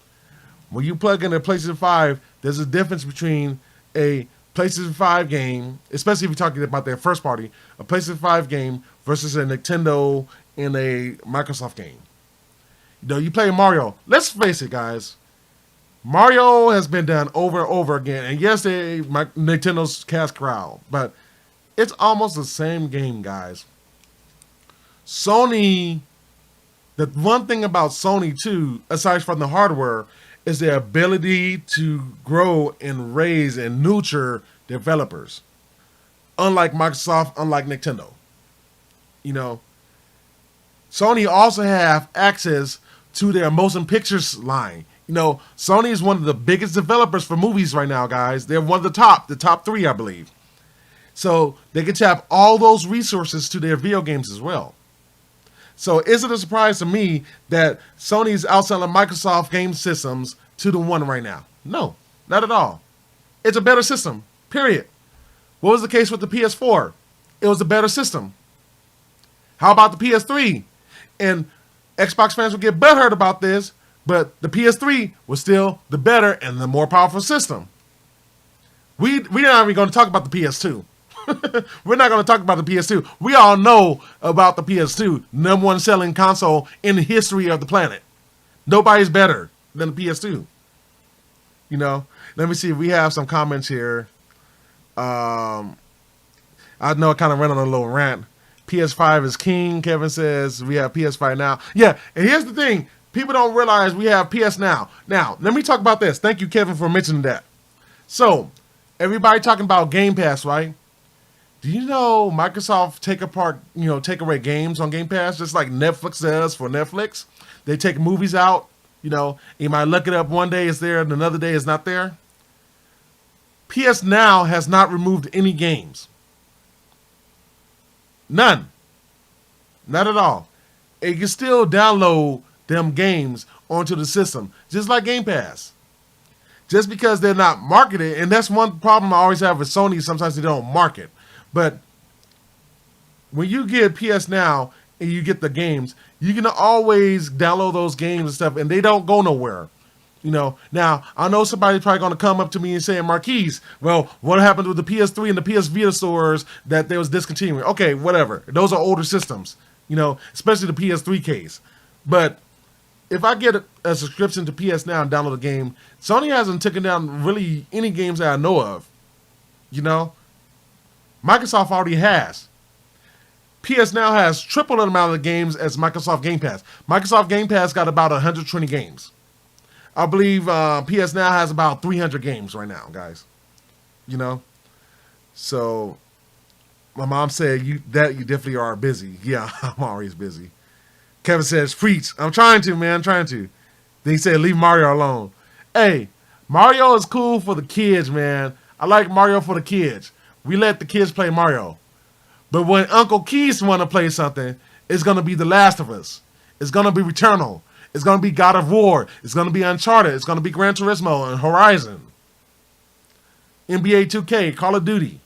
Speaker 7: When you plug in a PlayStation 5, there's a difference between a PlayStation 5 game, especially if you're talking about their first party, a PlayStation 5 game versus a Nintendo and a Microsoft game. You play Mario. Let's face it, guys. Mario has been done over and over again. And yes, Nintendo's cast crowd, but it's almost the same game, guys. Sony, the one thing about Sony, too, aside from the hardware, is their ability to grow and raise and nurture developers. Unlike Microsoft, unlike Nintendo. Sony also have access to their motion pictures line. Sony is one of the biggest developers for movies right now, guys. They're one of the top 3, I believe. So they can tap all those resources to their video games as well. So is it a surprise to me that Sony's outselling Microsoft game systems 2-1 right now? No, not at all. It's a better system, period. What was the case with the PS4? It was a better system. How about the PS3? And Xbox fans will get butthurt about this, but the PS3 was still the better and the more powerful system. We're not even going to talk about the PS2. We're not going to talk about the PS2. We all know about the PS2, number one selling console in the history of the planet. Nobody's better than the PS2. Let me see if we have some comments here. I know I kind of ran on a little rant. PS5 is king, Kevin says. We have PS5 now. Yeah, and here's the thing. People don't realize we have PS Now. Now, let me talk about this. Thank you, Kevin, for mentioning that. So, everybody talking about Game Pass, right? Do you know Microsoft take away games on Game Pass, just like Netflix does for Netflix? They take movies out, you might look it up one day it's there and another day it's not there. PS Now has not removed any games. None. Not at all. and you can still download them games onto the system, just like Game Pass. Just because they're not marketed, and that's one problem I always have with Sony. Sometimes they don't market, but when you get PS Now and you get the games, you can always download those games and stuff, and they don't go nowhere. Now I know somebody's probably going to come up to me and say, Marquise, well, what happened with the PS3 and the PS Vita stores that they was discontinuing? Okay, whatever. Those are older systems, especially the PS3 case. But if I get a subscription to PS Now and download a game, Sony hasn't taken down really any games that I know of. Microsoft already has. PS Now has triple the amount of games as Microsoft Game Pass. Microsoft Game Pass got about 120 games. I believe PS Now has about 300 games right now, guys. So my mom said you definitely are busy. Yeah, I'm always busy. Kevin says, preach. I'm trying to, man. I'm trying to. Then he said, leave Mario alone. Hey, Mario is cool for the kids, man. I like Mario for the kids. We let the kids play Mario. But when Uncle Keyse want to play something, it's going to be The Last of Us. It's going to be Returnal. It's going to be God of War. It's going to be Uncharted. It's going to be Gran Turismo and Horizon. NBA 2K, Call of Duty.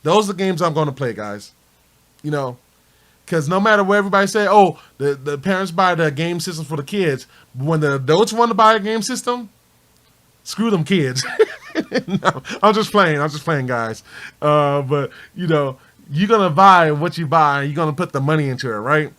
Speaker 7: Those are the games I'm going to play, guys. Because no matter what everybody say, the parents buy the game system for the kids. But when the adults want to buy a game system, screw them kids. No, I'm just playing, guys. But, you're going to buy what you buy, and you're going to put the money into it, right?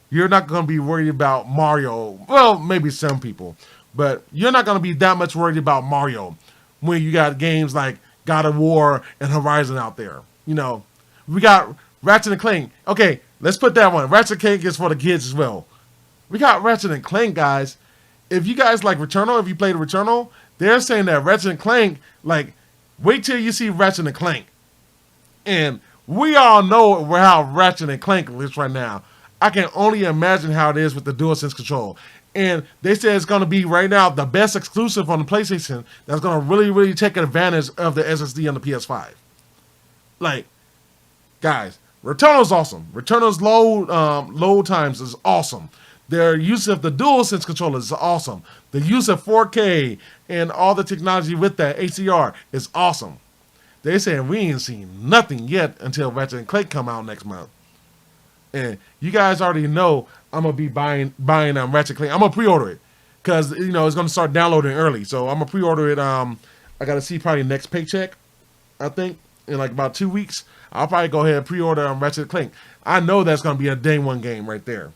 Speaker 7: You're not going to be worried about Mario. Well, maybe some people. But you're not going to be that much worried about Mario when you got games like God of War and Horizon out there. We got Ratchet and Clank. Okay, let's put that one. Ratchet and Clank is for the kids as well. We got Ratchet and Clank, guys. If you guys like Returnal, if you played Returnal, they're saying that Ratchet and Clank, wait till you see Ratchet and Clank. And we all know how Ratchet and Clank looks right now. I can only imagine how it is with the DualSense control. And they say it's going to be right now the best exclusive on the PlayStation that's going to really, really take advantage of the SSD on the PS5. Guys, Returnal's awesome. Returnal's load times is awesome. Their use of the DualSense controller is awesome. The use of 4K and all the technology with that HDR is awesome. They saying we ain't seen nothing yet until Ratchet and Clank come out next month. And you guys already know I'm gonna be buying Ratchet Clank. I'm gonna pre-order it because it's gonna start downloading early. So I'm gonna pre-order it. I gotta see probably next paycheck. I think in about 2 weeks, I'll probably go ahead and pre-order Ratchet Clank. I know that's gonna be a day one game right there.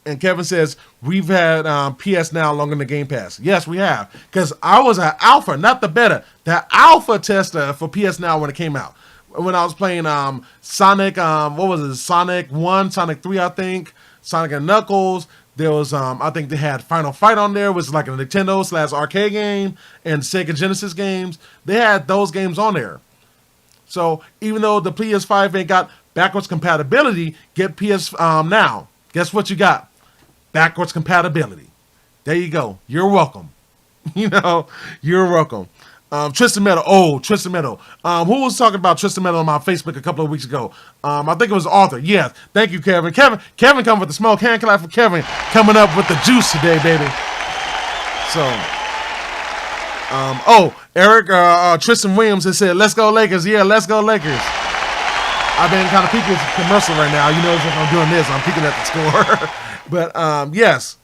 Speaker 7: And Kevin says we've had PS Now longer than the Game Pass. Yes, we have because I was an alpha, not the beta, the alpha tester for PS Now when it came out. When I was playing Sonic, Sonic 1, Sonic 3, I think, Sonic and Knuckles. There was, I think they had Final Fight on there, which is like a Nintendo/arcade game, and Sega Genesis games. They had those games on there. So even though the PS5 ain't got backwards compatibility, get PS Now. Guess what you got? Backwards compatibility. There you go. You're welcome. You're welcome. Tristan Metal. Who was talking about Tristan Metal on my Facebook a couple of weeks ago? I think it was Arthur. Yes. Thank you, Kevin. Kevin coming with the smoke. Hand clap for Kevin coming up with the juice today, baby. So, Eric, Tristan Williams has said, let's go Lakers. Yeah, let's go Lakers. I've been kind of peeking at the commercial right now. If I'm doing this, I'm peeking at the score. But, yes.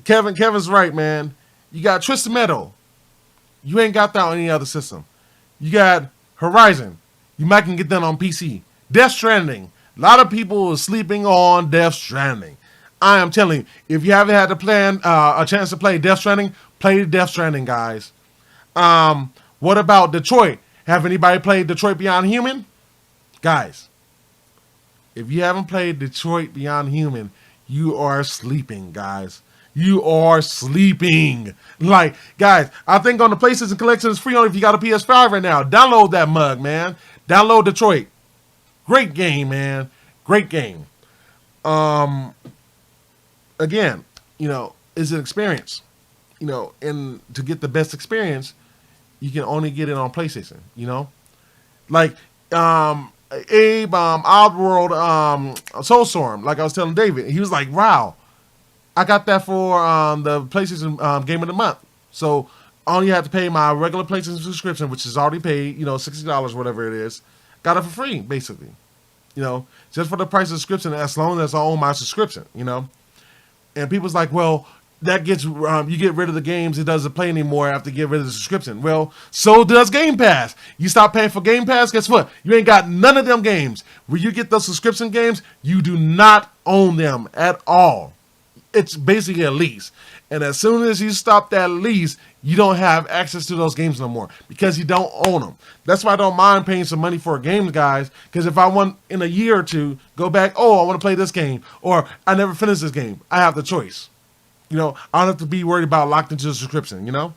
Speaker 7: Kevin's right, man. You got Tristan Metal. You ain't got that on any other system. You got Horizon. You might can get that on PC. Death Stranding. A lot of people are sleeping on Death Stranding. I am telling you, if you haven't had a chance to play Death Stranding, play Death Stranding, guys. What about Detroit? Have anybody played Detroit Beyond Human? Guys, if you haven't played Detroit Beyond Human, you are sleeping, guys. You are sleeping. Guys, I think on the PlayStation Collection it's free only if you got a PS5 right now. Download that mug, man. Download Detroit. Great game, man. Great game. Again, it's an experience. And to get the best experience, you can only get it on PlayStation, Abe Outworld Soulstorm, like I was telling David. He was like, wow, I got that for the PlayStation Game of the Month. So I only have to pay my regular PlayStation subscription, which is already paid, $60, whatever it is. Got it for free, basically. Just for the price of subscription, as long as I own my subscription. And people's like, well, that gets you get rid of the games. It doesn't play anymore after you get rid of the subscription. Well, so does Game Pass. You stop paying for Game Pass, guess what? You ain't got none of them games. When you get those subscription games, you do not own them at all. It's basically a lease. And as soon as you stop that lease, you don't have access to those games no more because you don't own them. That's why I don't mind paying some money for games, guys, because if I want in a year or two, go back, I want to play this game, or I never finished this game, I have the choice. I don't have to be worried about locked into a subscription, So,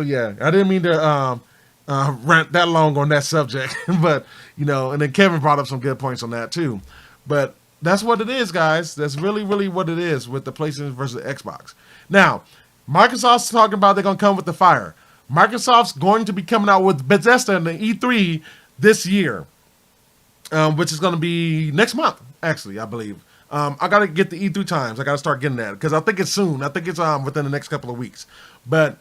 Speaker 7: yeah, I didn't mean to rant that long on that subject, but, and then Kevin brought up some good points on that, too. But that's what it is, guys. That's really, really what it is with the PlayStation versus the Xbox. Now, Microsoft's talking about they're going to come with the fire. Microsoft's going to be coming out with Bethesda and the E3 this year, which is going to be next month, actually, I believe. I got to get the E3 times. I got to start getting that because I think it's soon. I think it's within the next couple of weeks. But,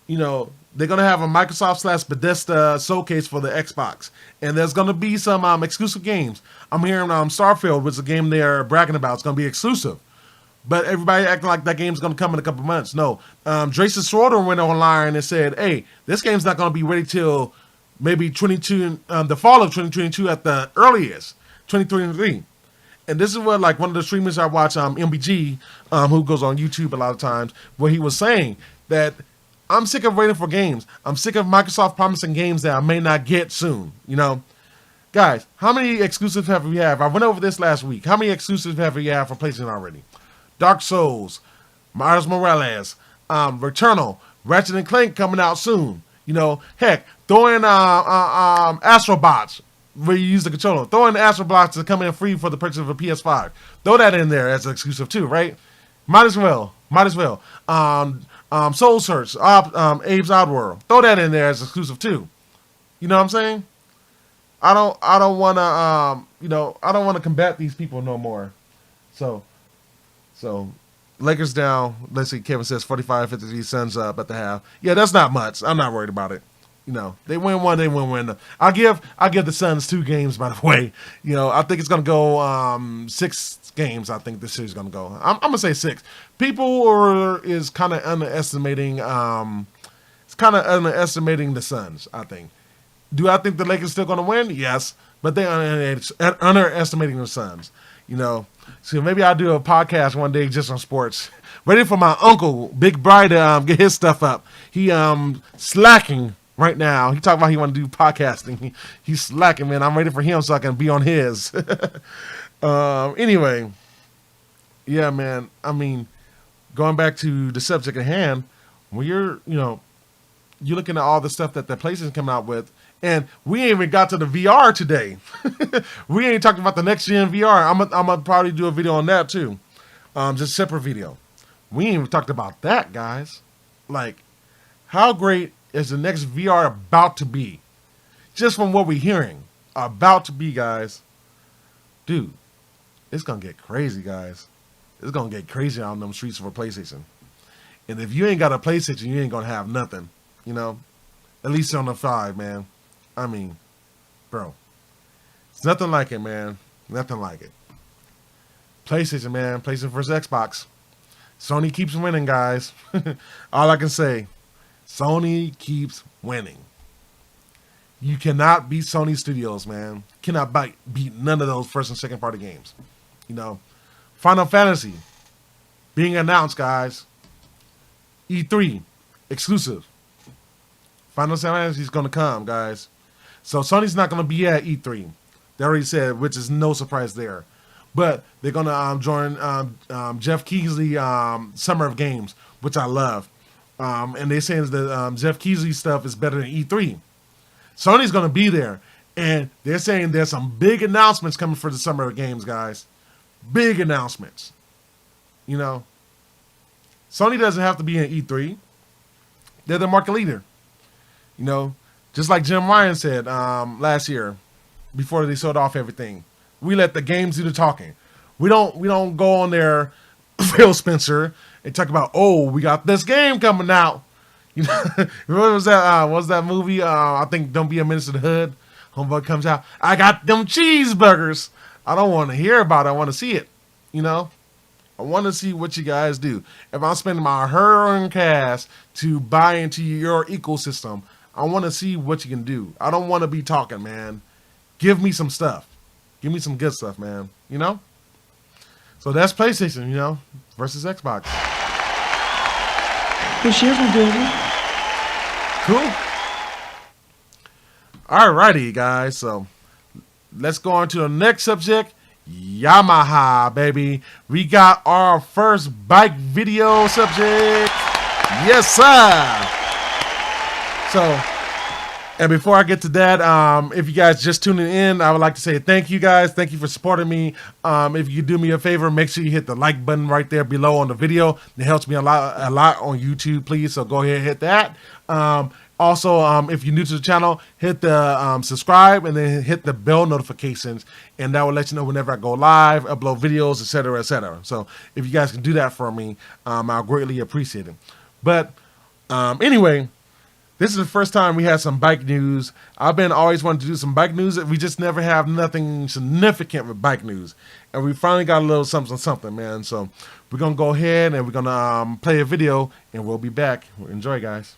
Speaker 7: they're going to have a Microsoft/Bethesda showcase for the Xbox. And there's going to be some exclusive games. I'm hearing Starfield, which is a game they're bragging about. It's going to be exclusive. But everybody acting like that game's going to come in a couple months. No. Jason Schroeder went online and said, hey, this game's not going to be ready till maybe the fall of 2022 at the earliest, 2023. And this is what, like, one of the streamers I watch, MBG, who goes on YouTube a lot of times, where he was saying that I'm sick of waiting for games. I'm sick of Microsoft promising games that I may not get soon, Guys, how many exclusives have we had? I went over this last week. How many exclusives have we had for PlayStation already? Dark Souls, Miles Morales, Returnal, Ratchet & Clank coming out soon. Heck, throw in Astrobots, where you use the controller. Throw in the Astrobots to come in free for the purchase of a PS5. Throw that in there as an exclusive too, right? Might as well. Soul Search, Abe's Oddworld. Throw that in there as exclusive too. You know what I'm saying? I don't want to I don't want to combat these people no more. So Lakers down. Let's see. Kevin says 45-53. Suns up at the half. Yeah, that's not much. I'm not worried about it. They win one, they win. I give the Suns 2 games, by the way. I think it's gonna go 6 games. I think this series is gonna go. I'm gonna say 6. People is kind of underestimating. It's kind of underestimating the Suns. I think. Do I think the Lakers still gonna win? Yes, but they underestimating the Suns. So maybe I'll do a podcast one day just on sports. Ready for my uncle, Big Bry, to get his stuff up. He slacking right now. He talking about he want to do podcasting. He's slacking, man. I'm ready for him so I can be on his. Anyway, yeah, man. I mean, going back to the subject at hand, when you're looking at all the stuff that the PlayStation's coming out with, and we ain't even got to the VR today. We ain't talking about the next gen VR. I'm gonna probably do a video on that too, just separate video. We ain't even talked about that, guys. Like, how great is the next VR about to be? Just from what we're hearing, about to be, guys. Dude, it's gonna get crazy, guys. It's gonna get crazy on them streets for PlayStation. And if you ain't got a PlayStation, you ain't gonna have nothing. At least on the 5, man. I mean, bro, it's nothing like it, man. Nothing like it. PlayStation, man. PlayStation versus Xbox. Sony keeps winning, guys. All I can say, Sony keeps winning. You cannot beat Sony Studios, man. Cannot beat none of those first and second party games. Final Fantasy being announced, guys. E3 exclusive. Final Fantasy is going to come, guys. So Sony's not going to be at E3. They already said, which is no surprise there. But they're going to join Jeff Keyse Summer of Games, which I love. And they're saying that Jeff Keyse stuff is better than E3. Sony's going to be there. And they're saying there's some big announcements coming for the Summer of Games, guys. Big announcements. Sony doesn't have to be in E3. They're the market leader. Just like Jim Ryan said last year, before they sold off everything, we let the games do the talking. We don't go on there, Phil Spencer, and talk about, oh, we got this game coming out. You know, what was that? What was that movie? I think Don't Be a Menace to the Hood. Homeboy comes out, I got them cheeseburgers. I don't want to hear about it. I want to see it. You know, I want to see what you guys do. If I'm spending my hard-earned cash to buy into your ecosystem, I want to see what you can do. I don't want to be talking, man. Give me some stuff. Give me some good stuff, man. You know? So that's PlayStation, you know, versus Xbox.
Speaker 8: Well, shares will do.
Speaker 7: Cool. Alrighty, guys. So let's go on to the next subject. Yamaha, baby. We got our first bike video subject. Yes, sir. So, and before I get to that, if you guys just tuning in, I would like to say thank you guys. Thank you for supporting me. If you do me a favor, make sure you hit the like button right there below on the video. It helps me a lot on YouTube, please. So go ahead and hit that. Also, if you're new to the channel, hit the subscribe and then hit the bell notifications, and that will let you know whenever I go live, upload videos, etc., etc. So if you guys can do that for me, I'll greatly appreciate it. But anyway, this is the first time we had some bike news. I've been always wanting to do some bike news. We just never have nothing significant with bike news. And we finally got a little something, man. So we're going to go ahead and we're going to play a video, and we'll be back. Enjoy, guys.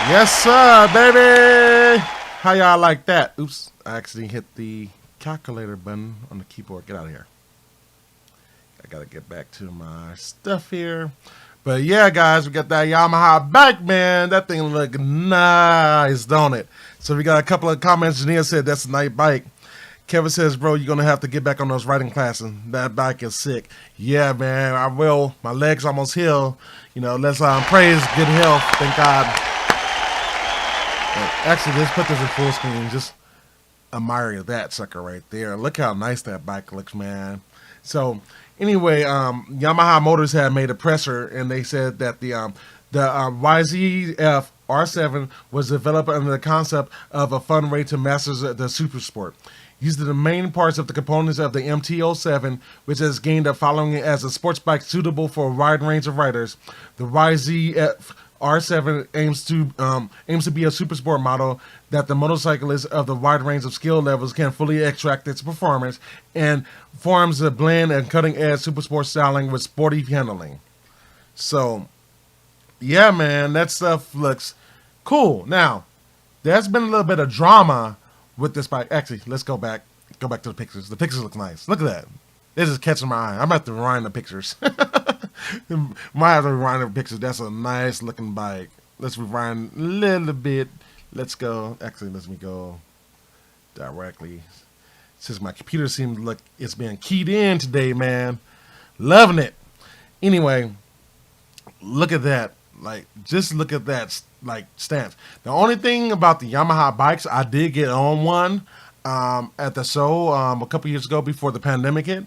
Speaker 7: Yes, sir, baby. How y'all like that? Oops, I accidentally hit the calculator button on the keyboard. Get out of here. I gotta get back to my stuff here. But yeah, guys, we got that Yamaha bike, man. That thing look nice, don't it? So we got a couple of comments. Janelle said that's a nice bike. Kevin says, bro, you're gonna have to get back on those riding classes. That bike is sick. Yeah, man, I will. My legs almost healed. You know, let's praise good health. Thank God. Actually, let's put this in full screen. Just admire that sucker right there. Look how nice that bike looks, man. So anyway, Yamaha Motors had made a presser, and they said that the YZF R7 was developed under the concept of a fun way to master the super sport. These are the main parts of the components of the MT-07, which has gained a following as a sports bike suitable for a wide range of riders. The YZF R7 aims to be a super sport model that the motorcyclist of the wide range of skill levels can fully extract its performance, and forms a blend and cutting edge super sport styling with sporty handling. So, yeah, man, that stuff looks cool. Now, there's been a little bit of drama with this bike. Actually, let's go back to the pictures. The pictures look nice. Look at that. This is catching my eye. I'm about to rewind the pictures. Might have to rewind the pictures. That's a nice looking bike. Let's rewind a little bit. Let's go. Actually, let me go directly. Since my computer seems like it's being keyed in today, man. Loving it. Anyway, look at that. Like, just look at that, like, stance. The only thing about the Yamaha bikes, I did get on one at the show a couple years ago before the pandemic hit,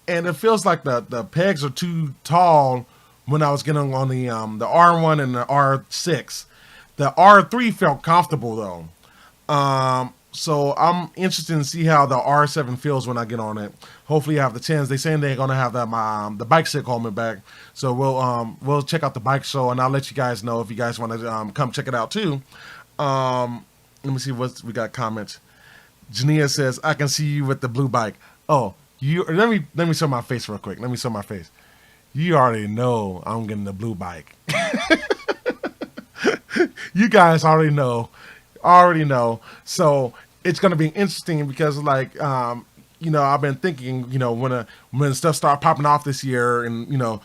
Speaker 7: and it feels like the pegs are too tall when I was getting on the R1 and the R6. The R3 felt comfortable though. So I'm interested to see how the R7 feels when I get on it. Hopefully I have the chance. They saying they're gonna have that the bike stick holding back. So we'll check out the bike show, and I'll let you guys know if you guys want to come check it out too. Let me see what we got comments. Jania says, "I can see you with the blue bike." Oh, you let me show my face real quick. Let me show my face. You already know I'm getting the blue bike. You guys already know. So it's gonna be interesting because, like, I've been thinking, when stuff start popping off this year, and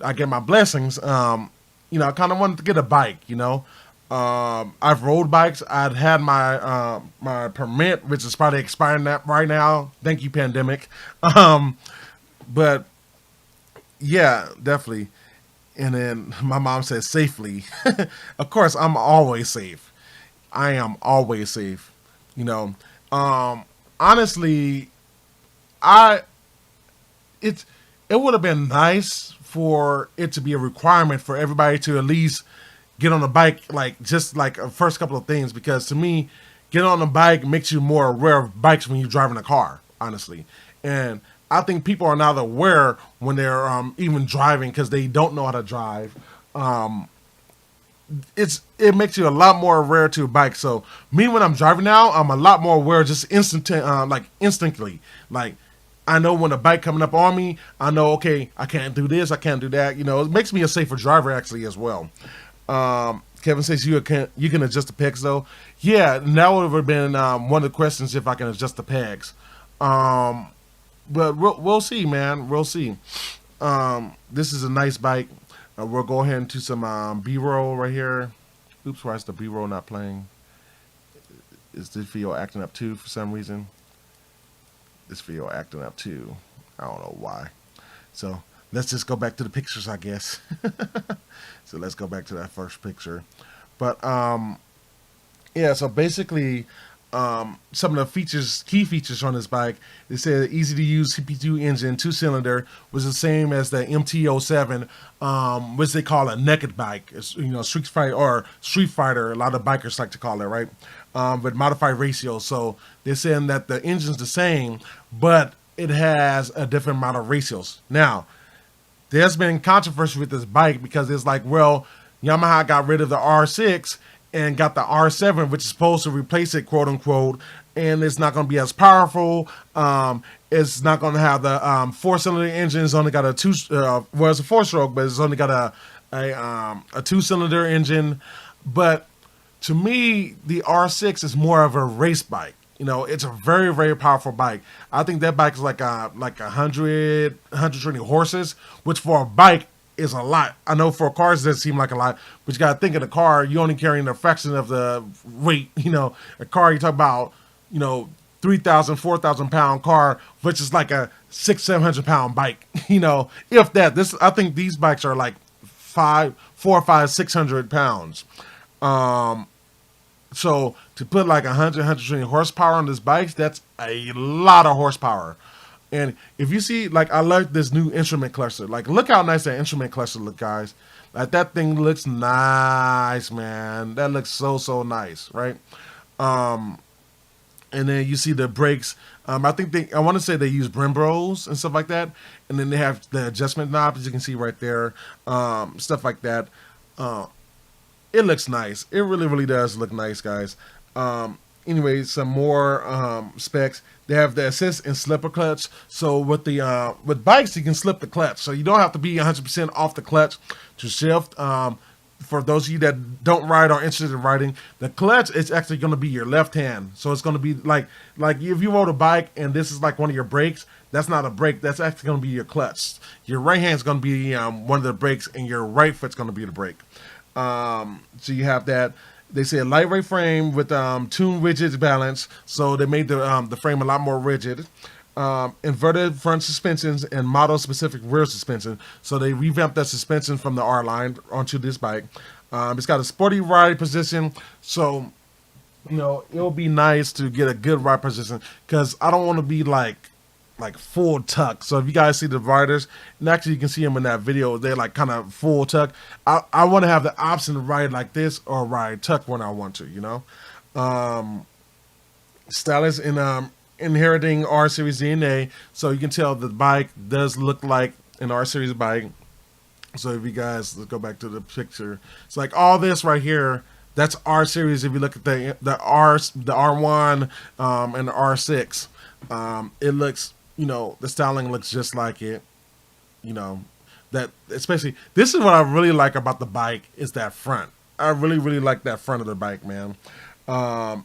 Speaker 7: I get my blessings, I kind of wanted to get a bike. I've rode bikes. I'd had my my permit, which is probably expiring right now. Thank you, pandemic. But yeah, definitely. And then my mom says safely. Of course, I'm always safe. I am always safe. Honestly, it would have been nice for it to be a requirement for everybody to at least get on a bike, like just like a first couple of things, because to me, get on a bike makes you more aware of bikes when you're driving a car, honestly. And I think people are not aware when they're even driving because they don't know how to drive. It makes you a lot more aware to a bike. So me, when I'm driving now, I'm a lot more aware just instantly. Like, I know when a bike coming up on me, I know, okay, I can't do this, I can't do that. It makes me a safer driver actually as well. Kevin says you can adjust the pegs though. Yeah, and that would have been one of the questions, if I can adjust the pegs. But we'll see, man. We'll see. This is a nice bike. We'll go ahead and do some B-roll right here. Oops, why is the B-roll not playing? Is this video acting up too for some reason? This video acting up too. I don't know why. So let's just go back to the pictures, I guess. So let's go back to that first picture. But yeah, so basically some of the key features on this bike, they said easy to use CP2 engine, 2-cylinder, was the same as the MT-07, which they call a naked bike. It's, Street Fighter, a lot of bikers like to call it, right? With modified ratios. So they're saying that the engine's the same, but it has a different amount of ratios. Now, there's been controversy with this bike because it's like, well, Yamaha got rid of the R6 and got the R7, which is supposed to replace it, quote unquote, and it's not going to be as powerful. It's not going to have the 4-cylinder engine. It's only got a it's a 4-stroke, but it's only got a 2-cylinder engine. But to me, the R6 is more of a race bike. It's a very, very powerful bike. I think that bike is like 120 horses, which for a bike is a lot. I know for cars that seem like a lot, but you got to think of the car. You're only carrying a fraction of the weight. A car, you talk about, 3,000, 4,000 pound car, which is like a 600-700 pound bike. If that. I think these bikes are like 4, 5, 600 pounds. So to put like 100, 120 horsepower on this bike, that's a lot of horsepower. And if you see, like, I like this new instrument cluster. Like, look how nice that instrument cluster look, guys. Like, that thing looks nice, man. That looks so, so nice, right? And then you see the brakes. I want to say they use Brembros and stuff like that. And then they have the adjustment knobs, as you can see right there. Stuff like that. it looks nice. It really, really does look nice, guys. Anyway, some more specs. They have the assist and slipper clutch. So with the with bikes, you can slip the clutch. So you don't have to be 100% off the clutch to shift. For those of you that don't ride or are interested in riding, the clutch is actually going to be your left hand. So it's going to be like if you rode a bike and this is like one of your brakes, that's not a brake. That's actually going to be your clutch. Your right hand is going to be one of the brakes, and your right foot's going to be the brake. So you have that. They say a lightweight frame with tuned rigid balance. So they made the frame a lot more rigid. Inverted front suspensions and model specific rear suspension. So they revamped that suspension from the R line onto this bike. It's got a sporty ride position. So, it'll be nice to get a good ride position, because I don't want to be like full tuck. So if you guys see the riders, and actually you can see them in that video, they're like kind of full tuck. I want to have the option to ride like this or ride tuck when I want to, Stylish in inheriting R Series DNA, so you can tell the bike does look like an R Series bike. So if you guys, let's go back to the picture. It's like all this right here, that's R Series. If you look at the R1 and the R6, it looks, the styling looks just like it. That especially, this is what I really like about the bike, is that front. I really, really like that front of the bike, man.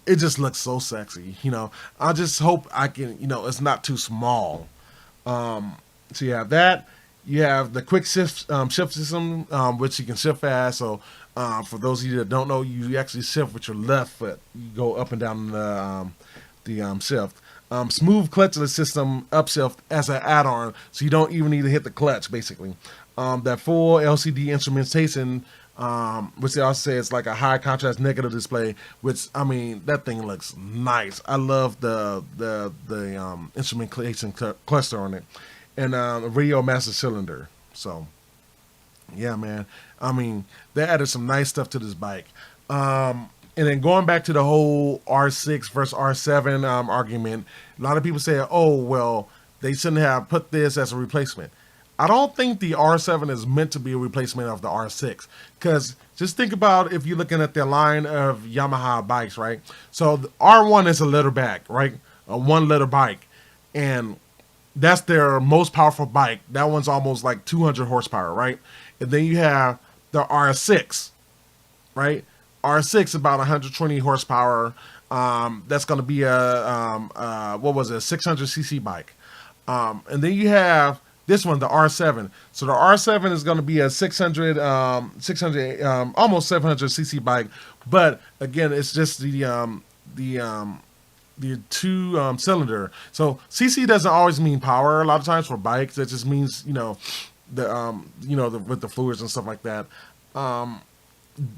Speaker 7: It just looks so sexy, I just hope I can, it's not too small. So you have that. You have the quick shift system, which you can shift fast. So for those of you that don't know, you actually shift with your left foot. You go up and down the shift. Smooth clutchless system upshift as an add-on, so you don't even need to hit the clutch, basically. That full LCD instrumentation, which they also say is like a high contrast negative display, which, I mean, that thing looks nice. I love the instrumentation cluster on it, and a radio master cylinder. So yeah, man, I mean, they added some nice stuff to this bike. And then going back to the whole R6 versus R7 argument, a lot of people say, oh, well, they shouldn't have put this as a replacement. I don't think the R7 is meant to be a replacement of the R6, because just think about if you're looking at the line of Yamaha bikes, right? So the R1 is a litter back, right? A 1-liter bike, and that's their most powerful bike. That one's almost like 200 horsepower, right? And then you have the R6, right? R6 about 120 horsepower. That's going to be a 600cc bike. And then you have this one, the R7. So the R7 is going to be a 600, almost 700cc bike. But again, it's just the two cylinder. So cc doesn't always mean power. A lot of times for bikes, it just means with the fluids and stuff like that.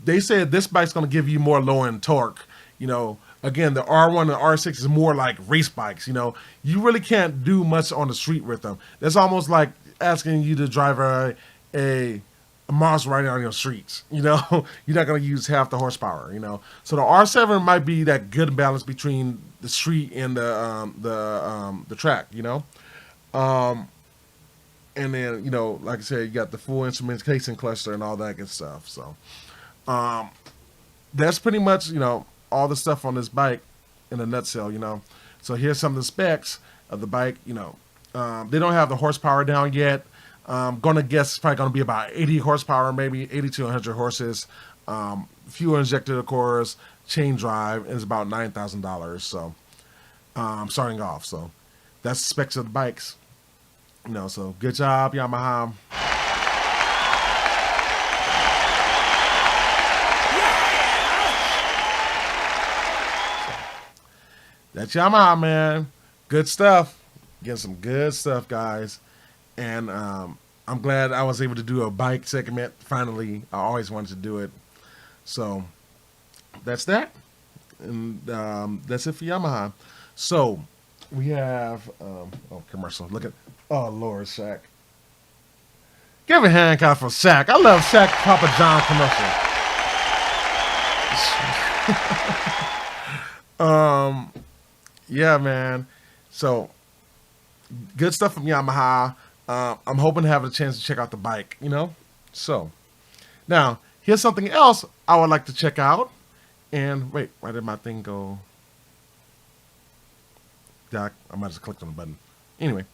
Speaker 7: They said this bike's going to give you more low end torque. Again, the R1 and R6 is more like race bikes. You really can't do much on the street with them. That's almost like asking you to drive a Mars riding on your streets. You're not going to use half the horsepower. So the R7 might be that good balance between the street and the track. And then like I said, you got the full instrumentation cluster and all that good stuff. So that's pretty much all the stuff on this bike in a nutshell. So here's some of the specs of the bike. They don't have the horsepower down yet. Gonna guess it's probably gonna be about 80 horsepower, maybe 80 to 100 horses. Fewer injector cores, chain drive, and it's about $9,000. So starting off. So that's the specs of the bikes. So good job, Yamaha. That's Yamaha, man. Good stuff. Getting some good stuff, guys. And I'm glad I was able to do a bike segment. Finally, I always wanted to do it. So that's that. And that's it for Yamaha. So we have commercial. Look at Lord, Shaq. Give a hand clap for Shaq. I love Shaq Papa John commercial. Yeah, man. So good stuff from Yamaha. I'm hoping to have a chance to check out the bike, So now here's something else I would like to check out. And wait, why did my thing go? Yeah, I might have just clicked on the button. Anyway,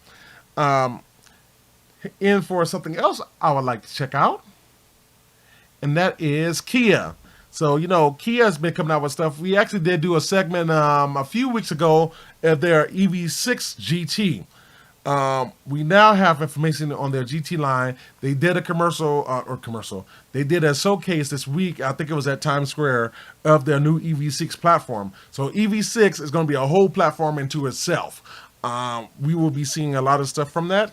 Speaker 7: in for something else I would like to check out, and that is Kia. So, Kia has been coming out with stuff. We actually did do a segment a few weeks ago of their EV6 GT. We now have information on their GT line. They did a commercial. They did a showcase this week. I think it was at Times Square of their new EV6 platform. So EV6 is going to be a whole platform into itself. We will be seeing a lot of stuff from that,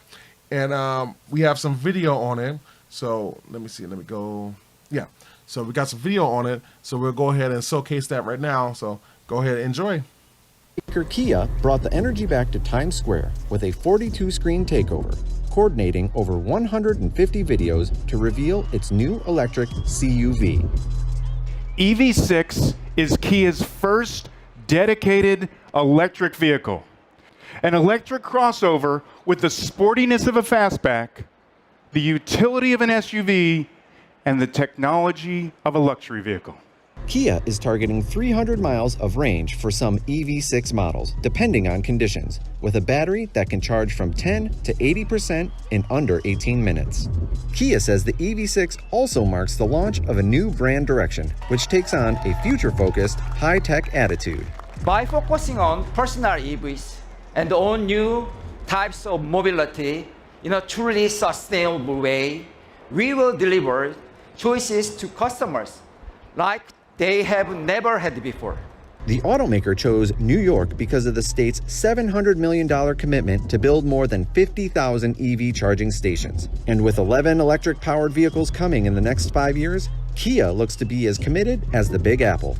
Speaker 7: and we have some video on it. So let me see. Let me go. Yeah. So we got some video on it. So we'll go ahead and showcase that right now. So go ahead and enjoy.
Speaker 8: Maker Kia brought the energy back to Times Square with a 42-screen takeover, coordinating over 150 videos to reveal its new electric CUV.
Speaker 9: EV6 is Kia's first dedicated electric vehicle. An electric crossover with the sportiness of a fastback, the utility of an SUV, and the technology of a luxury vehicle.
Speaker 8: Kia is targeting 300 miles of range for some EV6 models, depending on conditions, with a battery that can charge from 10 to 80% in under 18 minutes. Kia says the EV6 also marks the launch of a new brand direction, which takes on a future-focused, high-tech attitude.
Speaker 10: By focusing on personal EVs and all new types of mobility in a truly sustainable way, we will deliver choices to customers like they have never had before.
Speaker 8: The automaker chose New York because of the state's $700 million commitment to build more than 50,000 EV charging stations. And with 11 electric-powered vehicles coming in the next 5 years, Kia looks to be as committed as the Big Apple.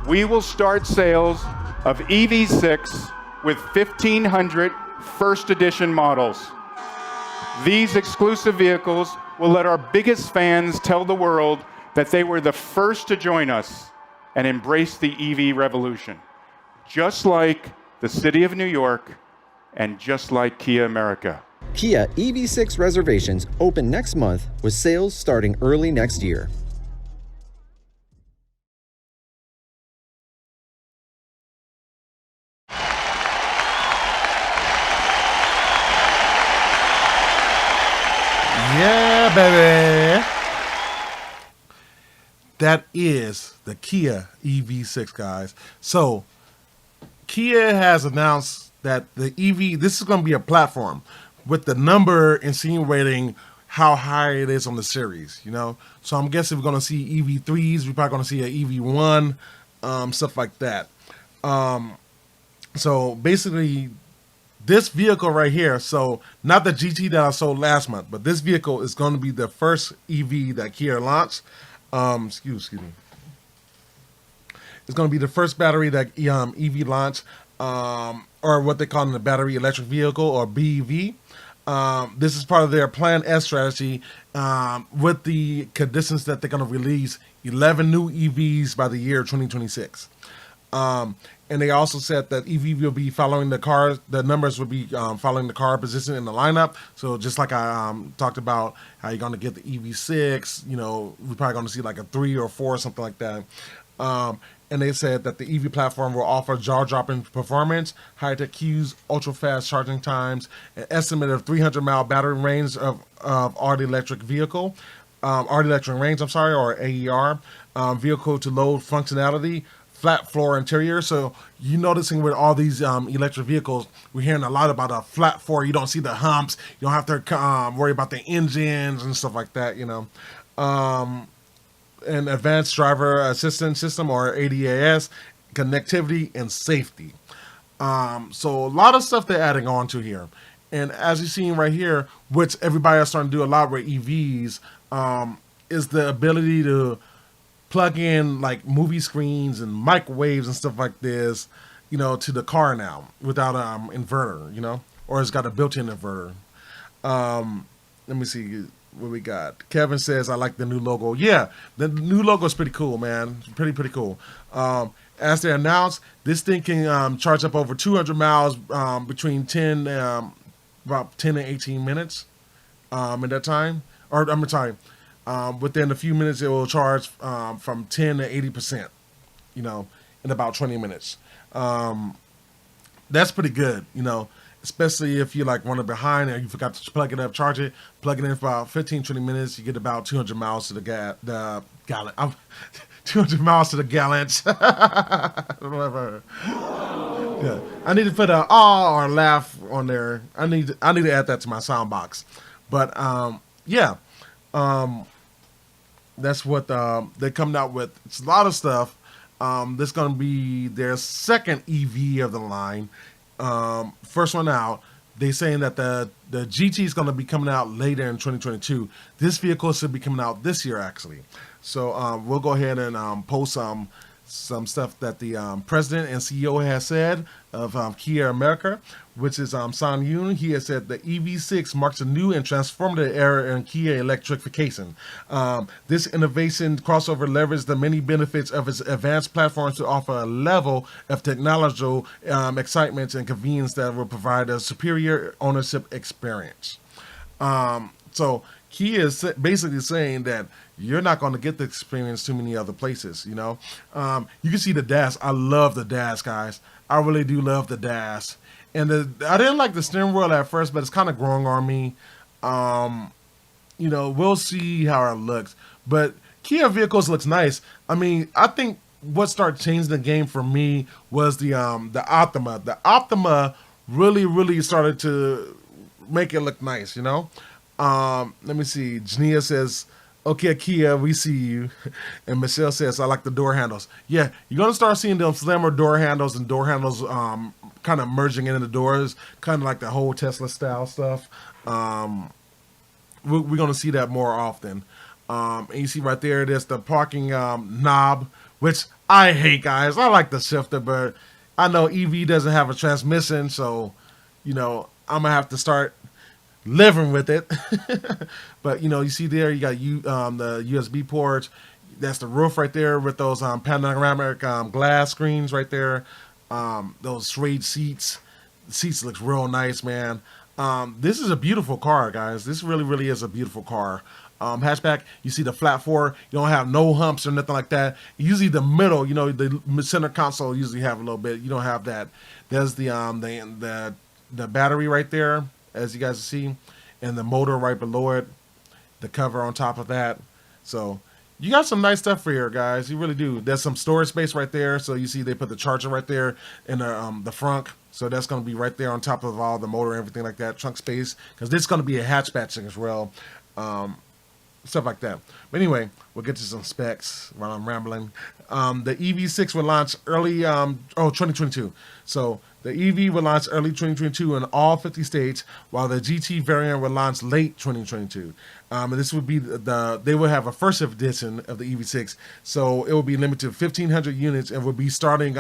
Speaker 9: We will start sales of EV6 with 1,500 first edition models. These exclusive vehicles will let our biggest fans tell the world that they were the first to join us and embrace the EV revolution, just like the city of New York and just like Kia America.
Speaker 8: Kia EV6 reservations open next month with sales starting early next year.
Speaker 7: Yeah, baby. That is the Kia EV6, guys. So, Kia has announced that the EV, this is going to be a platform with the number insinuating how high it is on the series, So I'm guessing we're going to see EV3s. We're probably going to see an EV1, stuff like that. So basically, this vehicle right here, so not the GT that I sold last month, but this vehicle is going to be the first EV that Kia launched. Excuse me. It's going to be the first battery that EV launched, or what they call the battery electric vehicle, or BEV. This is part of their Plan S strategy, with the conditions that they're going to release 11 new EVs by the year 2026. And they also said that EV will be following the car, the numbers will be following the car position in the lineup. So just like I talked about how you're going to get the EV6, we're probably going to see like a 3 or 4 or something like that. And they said that the EV platform will offer jaw-dropping performance, high-tech cues, ultra-fast charging times, an estimate of 300-mile battery range of RD electric vehicle, RD electric range, or AER, vehicle to load functionality, flat floor interior. So you're noticing with all these electric vehicles, we're hearing a lot about a flat floor. You don't see the humps. You don't have to worry about the engines and stuff like that, An advanced driver assistance system, or ADAS, connectivity and safety. So a lot of stuff they're adding on to here. And as you're seeing right here, which everybody is starting to do a lot with EVs, is the ability to plug in like movie screens and microwaves and stuff like this, to the car now without an inverter, or it's got a built-in inverter. Let me see what we got. Kevin says, I like the new logo. Yeah, the new logo is pretty cool, man. Pretty cool. As they announced, this thing can charge up over 200 miles between about 10 and 18 minutes in that time. Or I'm sorry, Within a few minutes, it will charge from 10 to 80%, you know, in about 20 minutes. That's pretty good, you know, especially if you're like running behind and you forgot to plug it up, charge it, plug it in for about 15, 20 minutes, you get about 200 miles to the gallon. 200 miles to the gallons. Whatever. Yeah, I need to put a or laugh on there. I need to add that to my sound box. But yeah, that's what they're coming out with. It's a lot of stuff. This going to be their second EV of the line. First one out. They're saying that the GT is going to be coming out later in 2022. This vehicle should be coming out this year, actually. So we'll go ahead and post some stuff that the president and CEO has said of Kia America, which is Sang Yoon. He has said the EV6 marks a new and transformative era in Kia electrification. This innovation crossover leverages the many benefits of its advanced platforms to offer a level of technological excitement and convenience that will provide a superior ownership experience. So Kia is basically saying that you're not going to get the experience too many other places, you know. You can see the dash. I love the dash, guys. I really do love the dash. And I didn't like the steering wheel at first, but it's kind of growing on me. You know, we'll see how it looks. But Kia vehicles looks nice. I mean, I think what started changing the game for me was the Optima. The Optima really started to make it look nice, you know. Let me see. Jania says, okay, Kia, we see you. And Michelle says, I like the door handles. Yeah, you're going to start seeing them slimmer door handles and door handles kind of merging into the doors, kind of like the whole Tesla style stuff. We're going to see that more often. And you see right there, there's the parking knob, which I hate, guys. I like the shifter, but I know EV doesn't have a transmission, so, you know, I'm going to have to start living with it. But you know, you see there, you got the USB ports. That's the roof right there with those panoramic glass screens right there. Those suede seats. The seats looks real nice, man. This is a beautiful car, guys. This really is a beautiful car. Hatchback, you see the flat four. You don't have no humps or nothing like that. Usually the middle, you know, the center console usually have a little bit. You don't have that. There's the battery right there, as you guys see, and the motor right below it, the cover on top of that. So you got some nice stuff for here, guys. You really do. There's some storage space right there. So you see they put the charger right there in the front. So that's going to be right there on top of all the motor and everything like that, trunk space, because this is going to be a hatchback as well. Stuff like that. But anyway, we'll get to some specs while I'm rambling. The EV6 will launch early 2022. So the EV will launch early 2022 in all 50 states, while the GT variant will launch late 2022. And this would be they will have a first edition of the EV6, so it will be limited to 1,500 units and will be starting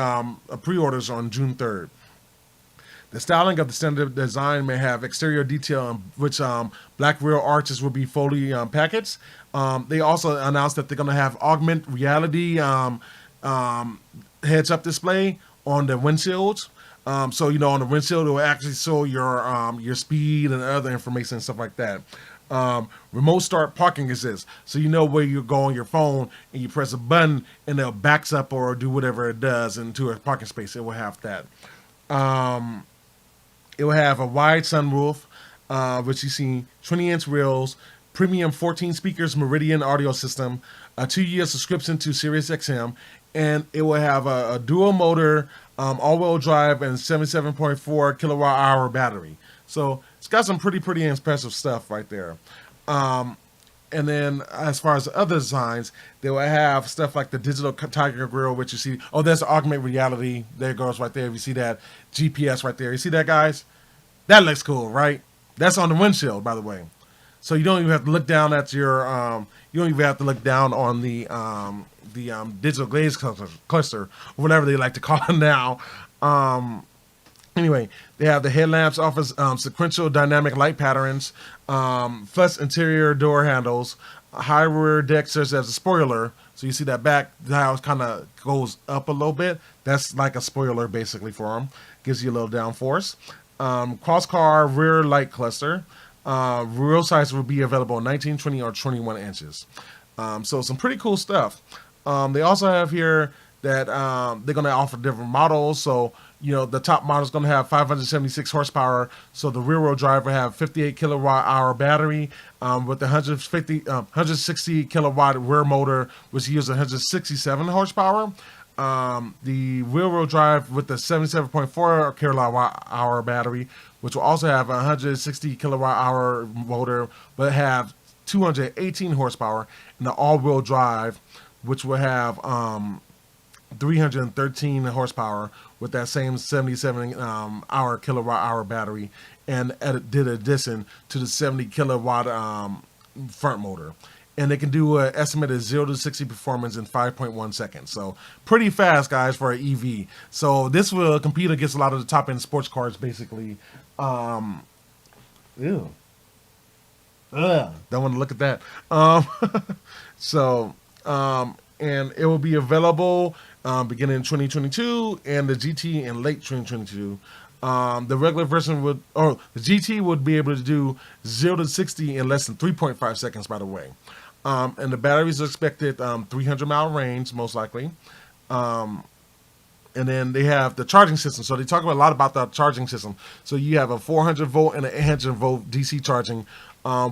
Speaker 7: pre-orders on June 3rd. The styling of the standard design may have exterior detail in which black rear arches will be fully packaged. They also announced that they're going to have augmented reality heads-up display on the windshields. So, you know, on the windshield, it will actually show your speed and other information and stuff like that. Remote start parking assist. So you know where you go on your phone and you press a button and it backs up or do whatever it does into a parking space. It will have that. It will have a wide sunroof, which you see 20-inch wheels, premium 14 speakers Meridian audio system, a 2-year subscription to SiriusXM, and it will have a dual motor, all-wheel drive, and 77.4 kilowatt-hour battery. So it's got some pretty impressive stuff right there. And then as far as the other designs, they will have stuff like the digital Tiger Grill, which you see. Oh, there's the augmented reality. There it goes right there. You see that GPS right there. You see that, guys? That looks cool, right? That's on the windshield, by the way. So you don't even have to look down at your. You don't even have to look down on the digital glaze cluster, or whatever they like to call it now. Anyway, they have the headlamps offers sequential dynamic light patterns, plus interior door handles, high rear deck serves as a spoiler. So you see that back, how it kind of goes up a little bit. That's like a spoiler basically for them. Gives you a little downforce. Cross car rear light cluster. Real size will be available in 19, 20, or 21 inches. So some pretty cool stuff. They also have here that they're going to offer different models. So, the top model is going to have 576 horsepower. So the rear wheel drive will have 58 kilowatt hour battery with the 160 kilowatt rear motor, which uses 167 horsepower. The rear wheel drive with the 77.4 kilowatt hour battery, which will also have a 160 kilowatt hour motor, but have 218 horsepower, and the all wheel drive, which will have 313 horsepower with that same 77 hour kilowatt hour battery, and did addition to the 70 kilowatt front motor. And they can do an estimated 0 to 60 performance in 5.1 seconds. So pretty fast, guys, for an EV. So this will compete against a lot of the top end sports cars, basically. Don't want to look at that. And it will be available beginning in 2022, and the GT in late 2022. The regular version the GT would be able to do 0 to 60 in less than 3.5 seconds, by the way. And the batteries are expected 300-mile range, most likely. And then they have the charging system. So they talk a lot about the charging system. So you have a 400-volt and an 800-volt DC charging,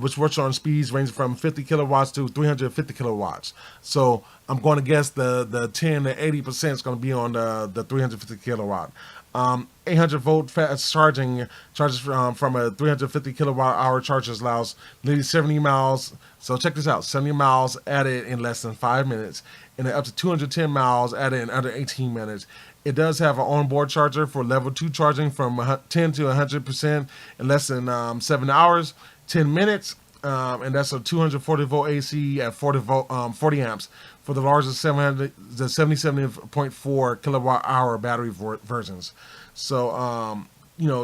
Speaker 7: which works on speeds ranging from 50 kilowatts to 350 kilowatts. So I'm going to guess the 10 to 80% is going to be on the 350 kilowatt. 800-volt fast charging charges from a 350 kilowatt hour charger allows nearly 70 miles. So check this out: 70 miles added in less than 5 minutes, and then up to 210 miles added in under 18 minutes. It does have an onboard charger for level 2 charging from 10 to 100% in less than 7 hours, 10 minutes, and that's a 240 volt AC at 40 amps for the largest 77.4 kilowatt hour battery versions. So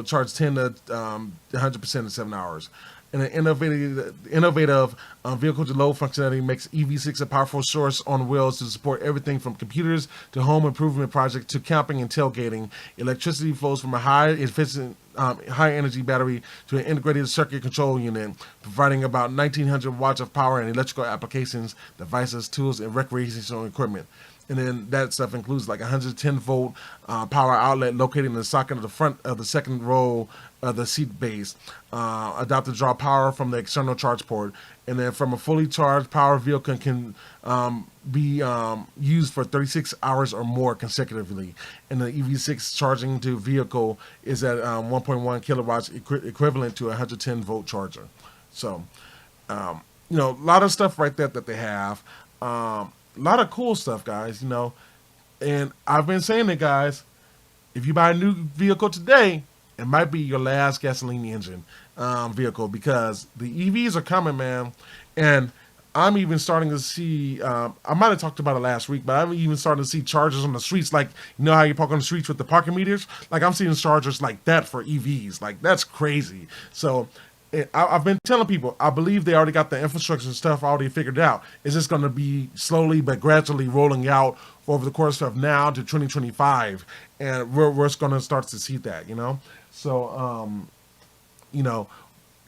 Speaker 7: charge 10 to 100% in 7 hours. And an innovative vehicle-to-load functionality makes EV6 a powerful source on wheels to support everything from computers to home improvement projects to camping and tailgating. Electricity flows from a high-efficient, high-energy battery to an integrated circuit control unit, providing about 1,900 watts of power in electrical applications, devices, tools, and recreational equipment. And then that stuff includes like 110-volt power outlet located in the socket of the front of the second row of the seat base. Adaptive draw power from the external charge port. And then from a fully charged power vehicle can be used for 36 hours or more consecutively. And the EV6 charging to vehicle is at 1.1 kilowatts, equivalent to a 110-volt charger. So, a lot of stuff right there that they have. A lot of cool stuff, guys, and I've been saying it, guys, if you buy a new vehicle today, it might be your last gasoline engine vehicle, because the EVs are coming, man. And I'm even starting to see, I might have talked about it last week, but I'm even starting to see chargers on the streets, like, how you park on the streets with the parking meters? Like, I'm seeing chargers like that for EVs. Like, that's crazy. So I've been telling people, I believe they already got the infrastructure and stuff already figured out. It's just going to be slowly but gradually rolling out over the course of now to 2025. And we're going to start to see that, So, a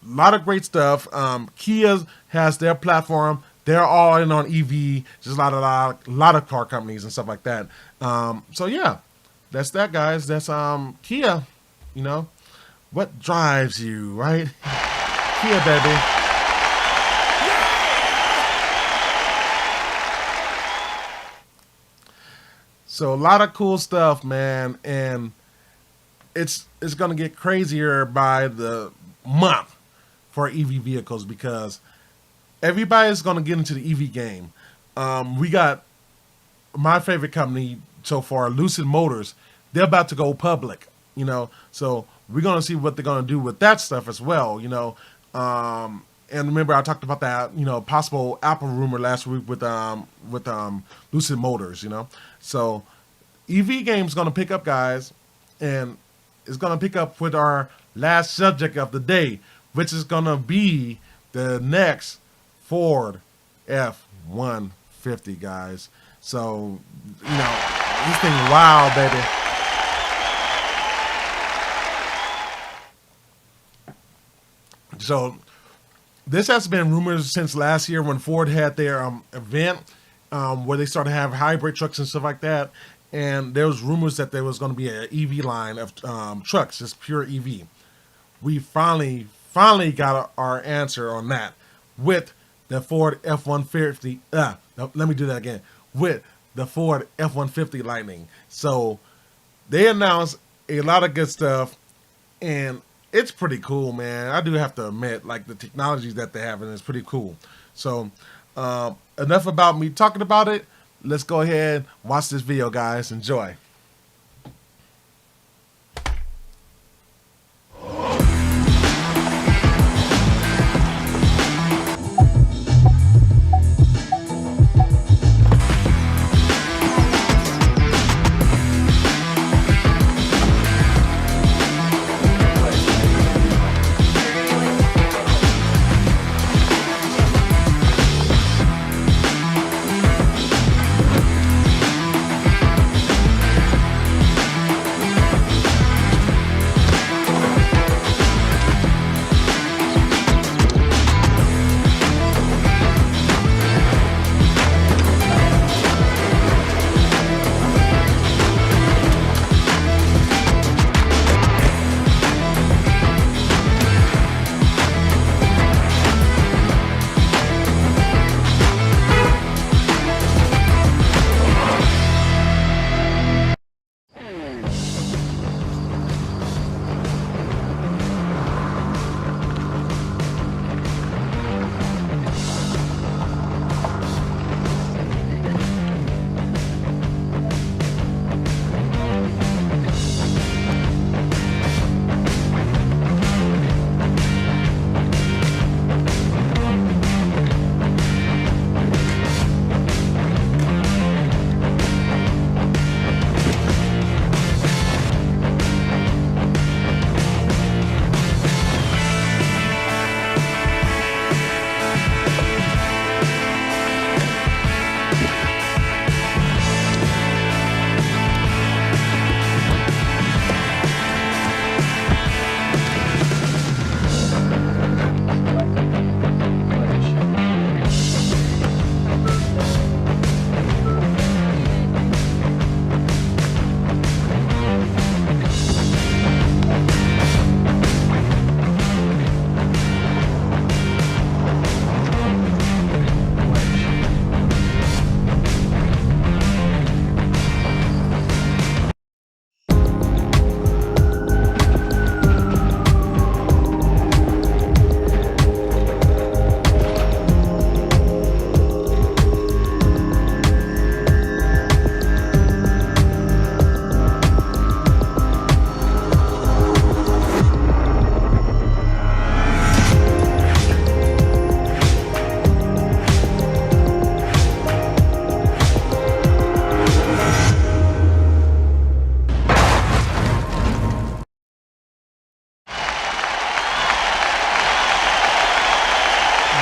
Speaker 7: lot of great stuff. Kia has their platform. They're all in on EV. Just a lot of car companies and stuff like that. So, yeah, that's that, guys. That's Kia, What drives you, right? Kia, baby. So a lot of cool stuff, man, and it's gonna get crazier by the month for EV vehicles, because everybody's gonna get into the EV game. We got my favorite company so far, Lucid Motors. They're about to go public, so we're gonna see what they're gonna do with that stuff as well, And remember, I talked about that, possible Apple rumor last week with Lucid Motors, So EV game's gonna pick up, guys, and it's gonna pick up with our last subject of the day, which is gonna be the next Ford F-150, guys. So, this thing wild, baby. So this has been rumors since last year when Ford had their event where they started to have hybrid trucks and stuff like that. And there was rumors that there was going to be an EV line of trucks, just pure EV. We finally got our answer on that with the Ford F-150. No, let me do that again. With the Ford F-150 Lightning. So they announced a lot of good stuff, and it's pretty cool, man. I do have to admit, like, the technologies that they have, and it's pretty cool. So enough about me talking about it. Let's go ahead and watch this video, guys. Enjoy.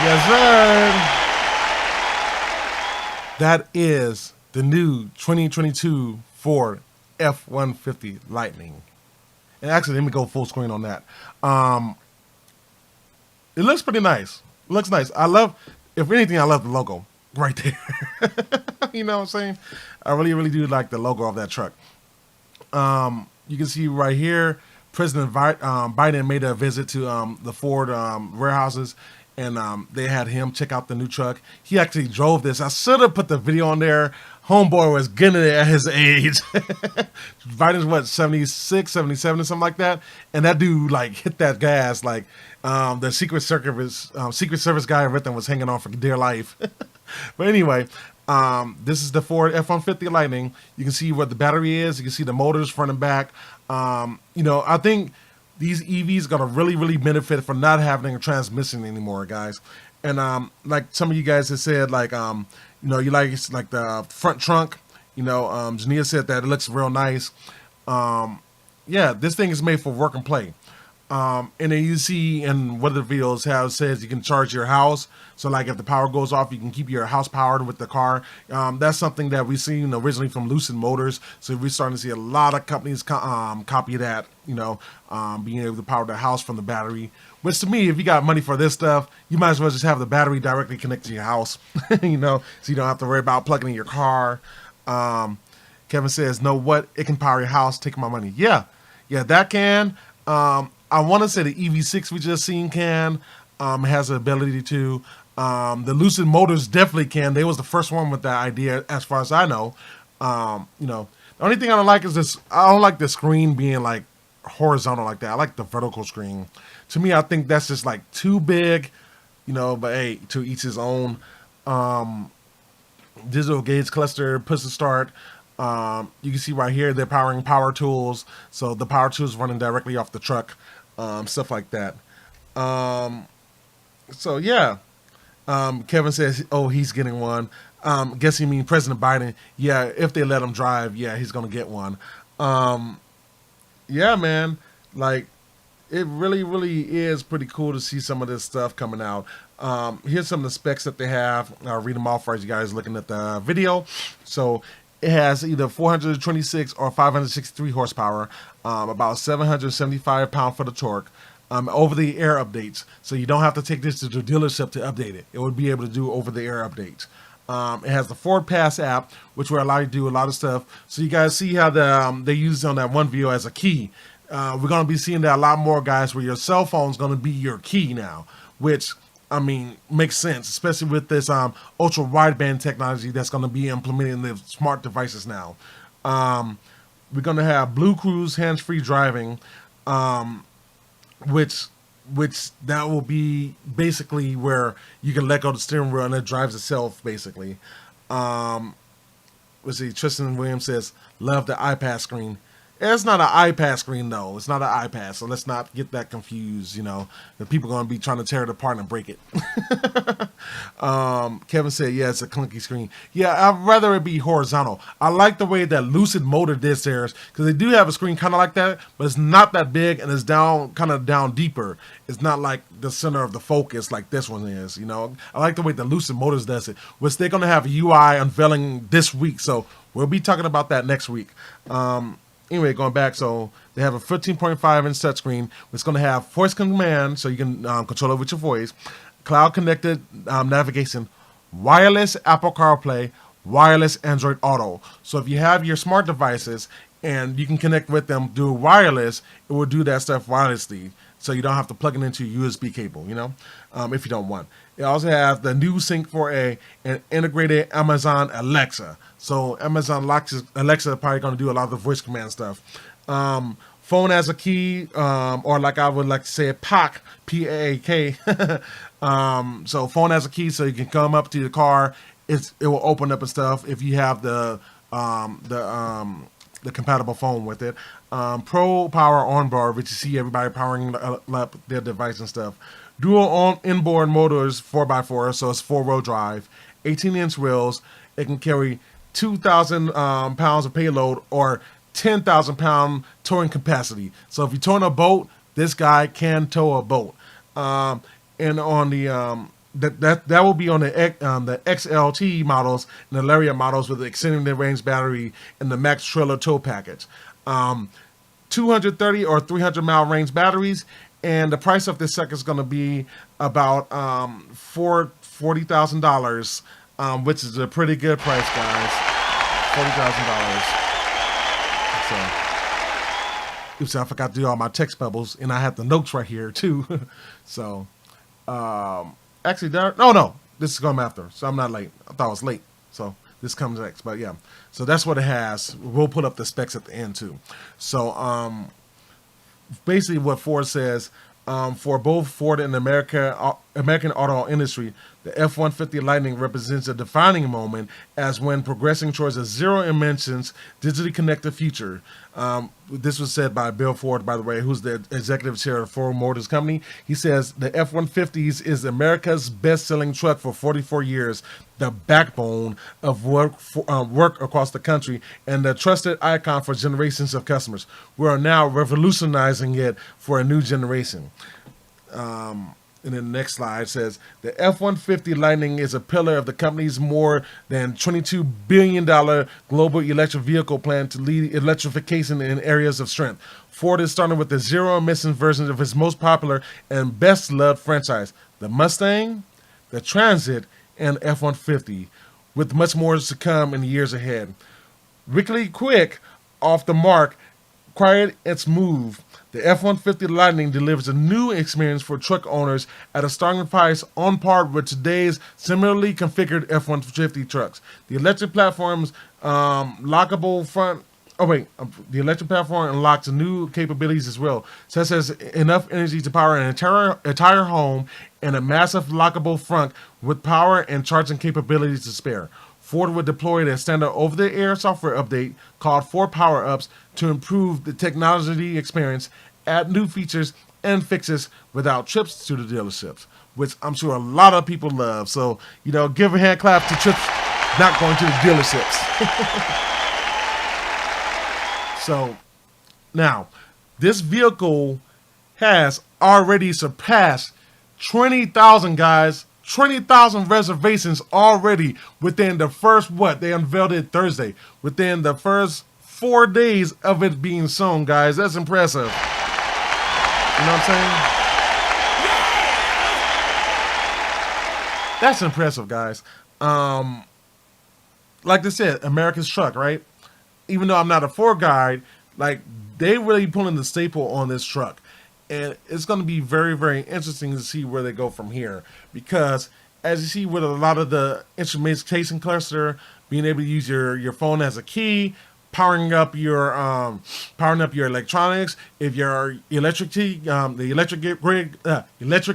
Speaker 7: Yes, sir. That is the new 2022 Ford F-150 Lightning. And actually, let me go full screen on that. It looks pretty nice. It looks nice. I love, if anything, I love the logo right there. You know what I'm saying? I really, really do like the logo of that truck. You can see right here, President Biden made a visit to the Ford warehouses, and they had him check out the new truck. He actually drove this. I should have put the video on there. Homeboy was getting it at his age. Biden's what, 76, 77, or something like that. And that dude like hit that gas like the Secret Service guy everything was hanging on for dear life. But anyway, this is the Ford F-150 Lightning. You can see what the battery is. You can see the motors front and back. You know, I think these EVs are gonna really, really benefit from not having a transmission anymore, guys. And like some of you guys have said, like you know, you like the front trunk. You know, Jania said that it looks real nice. Yeah, this thing is made for work and play. And then you see in one of the videos how it says you can charge your house. So like if the power goes off, you can keep your house powered with the car. That's something that we've seen originally from Lucid Motors. So we're starting to see a lot of companies copy that, being able to power the house from the battery. Which to me, if you got money for this stuff, you might as well just have the battery directly connected to your house, so you don't have to worry about plugging in your car. Kevin says, "No, what? It can power your house. Take my money." Yeah, that can. I want to say the EV6 we just seen can. Has the ability to. The Lucid Motors definitely can. They was the first one with that idea, as far as I know. The only thing I don't like is this. I don't like the screen being like horizontal like that. I like the vertical screen. To me, I think that's just like too big. But hey, to each his own. Digital gauge cluster, push to start. You can see right here they're powering power tools, so the power tools running directly off the truck, stuff like that. So yeah, Kevin says, "Oh, he's getting one." Guess you mean President Biden? Yeah, if they let him drive, yeah, he's gonna get one. Yeah, man, like it really, really is pretty cool to see some of this stuff coming out. Here's some of the specs that they have. I'll read them off for you guys looking at the video. So it has either 426 or 563 horsepower, about 775 pound-foot of torque, over-the-air updates. So you don't have to take this to the dealership to update it. It would be able to do over-the-air updates. It has the Ford Pass app, which will allow you to do a lot of stuff. So you guys see how they use on that one video as a key. We're going to be seeing that a lot more, guys, where your cell phone is going to be your key now, which, I mean, makes sense, especially with this ultra wideband technology that's going to be implemented in the smart devices now. We're going to have Blue Cruise hands-free driving, which that will be basically where you can let go of the steering wheel and it drives itself, basically. Let's see, Tristan Williams says, love the iPad screen. It's not an iPad screen, though. It's not an iPad, so let's not get that confused. The people are going to be trying to tear it apart and break it. Kevin said, yeah, it's a clunky screen. Yeah, I'd rather it be horizontal. I like the way that Lucid Motor did theirs, because they do have a screen kind of like that, but it's not that big, and it's kind of down deeper. It's not like the center of the focus like this one is. I like the way that Lucid Motors does it, which they're going to have a UI unveiling this week, so we'll be talking about that next week. Anyway, going back, so they have a 15.5-inch touchscreen. It's going to have voice command, so you can control it with your voice, cloud-connected navigation, wireless Apple CarPlay, wireless Android Auto. So if you have your smart devices and you can connect with them through wireless, it will do that stuff wirelessly, so you don't have to plug it into a USB cable, if you don't want. It also has the new Sync 4A and integrated Amazon Alexa. So Amazon Alexa is probably going to do a lot of the voice command stuff. Phone as a key, or like I would like to say, PAK, P-A-A-K. So phone as a key, so you can come up to the car. It will open up and stuff if you have the compatible phone with it. Pro Power Onboard, which you see everybody powering up their device and stuff. Dual inboard motors, 4x4, so it's 4-wheel drive. 18-inch wheels. It can carry 2,000 pounds of payload or 10,000 pound towing capacity. So if you're towing a boat, this guy can tow a boat. And on the that will be on the XLT models and the Lariat models with the extended range battery and the Max Trailer tow package. 230 or 300 mile range batteries, and the price of this sucker is going to be about $40,000, which is a pretty good price, guys. $40,000. So, oops, I forgot to do all my text bubbles, and I have the notes right here too. So, actually, no, this is going after, so I'm not late. I thought I was late, so this comes next. But yeah, so that's what it has. We'll put up the specs at the end too. So, basically, what Ford says, for both Ford and America American auto industry, the F-150 Lightning represents a defining moment as when progressing towards a zero emissions, digitally connected future. This was said by Bill Ford, by the way, who's the executive chair of Ford Motors Company. He says the F-150s is America's best-selling truck for 44 years, the backbone of work across the country, and the trusted icon for generations of customers. We are now revolutionizing it for a new generation. And then the next slide says the F-150 Lightning is a pillar of the company's more than $22 billion global electric vehicle plan to lead electrification in areas of strength. Ford is starting with the zero emissions version of its most popular and best loved franchise, the Mustang, the Transit, and F-150, with much more to come in the years ahead. Wickedly quick, off the mark, quiet and smooth, the F-150 Lightning delivers a new experience for truck owners at a starting price on par with today's similarly configured F-150 trucks. The electric platform's lockable front. The electric platform unlocks new capabilities as well, such as enough energy to power an entire home and a massive lockable front with power and charging capabilities to spare. Ford would deploy a standard over-the-air software update called Ford Power Ups to improve the technology experience, add new features and fixes without trips to the dealerships, which I'm sure a lot of people love. So, give a hand clap to trips not going to the dealerships. So, now, this vehicle has already surpassed 20,000, guys. 20,000 reservations already within the first, they unveiled it Thursday. Within the first 4 days of it being sold, guys. That's impressive. You know what I'm saying? That's impressive, guys. Like I said, America's truck, right? Even though I'm not a Ford guy, they really pulling the staple on this truck. And it's going to be very, very interesting to see where they go from here. Because as you see with a lot of the instrumentation cluster, being able to use your phone as a key, powering up your electronics. If your electric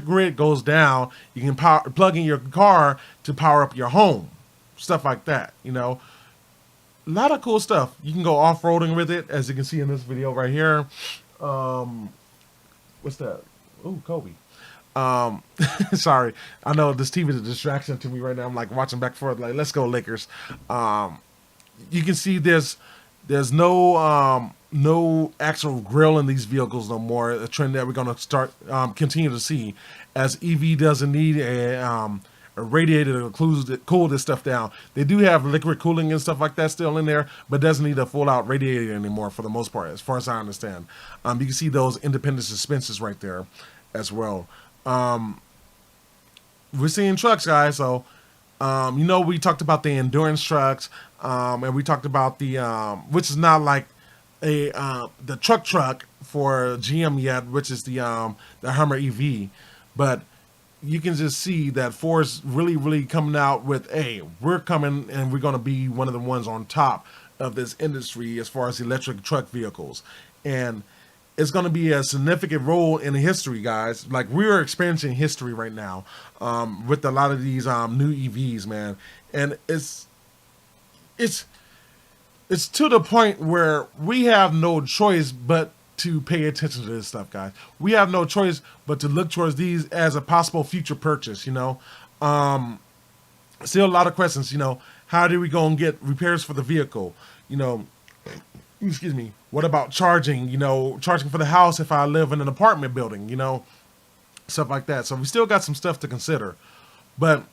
Speaker 7: grid goes down, you can plug in your car to power up your home. Stuff like that, A lot of cool stuff. You can go off-roading with it, as you can see in this video right here. What's that? Ooh, Kobe. Sorry. I know this TV is a distraction to me right now. I'm watching back and forth, let's go Lakers. You can see there's no actual grill in these vehicles no more. A trend that we're going to continue to see as EV doesn't need a radiator to cool this stuff down. They do have liquid cooling and stuff like that still in there, but doesn't need a full-out radiator anymore for the most part, as far as I understand. You can see those independent suspensions right there as well. We're seeing trucks, guys, so we talked about the endurance trucks, and we talked about the which is not like the truck for GM yet, which is the Hummer EV, but you can just see that Ford's really, really coming out with, we're coming and we're going to be one of the ones on top of this industry as far as electric truck vehicles. And it's going to be a significant role in history, guys. We're experiencing history right now with a lot of these new EVs, man. And it's to the point where we have no choice but to pay attention to this stuff, guys. We have no choice but to look towards these as a possible future purchase, Still a lot of questions, How do we go and get repairs for the vehicle? Excuse me. What about charging? Charging for the house if I live in an apartment building, Stuff like that. So we still got some stuff to consider. But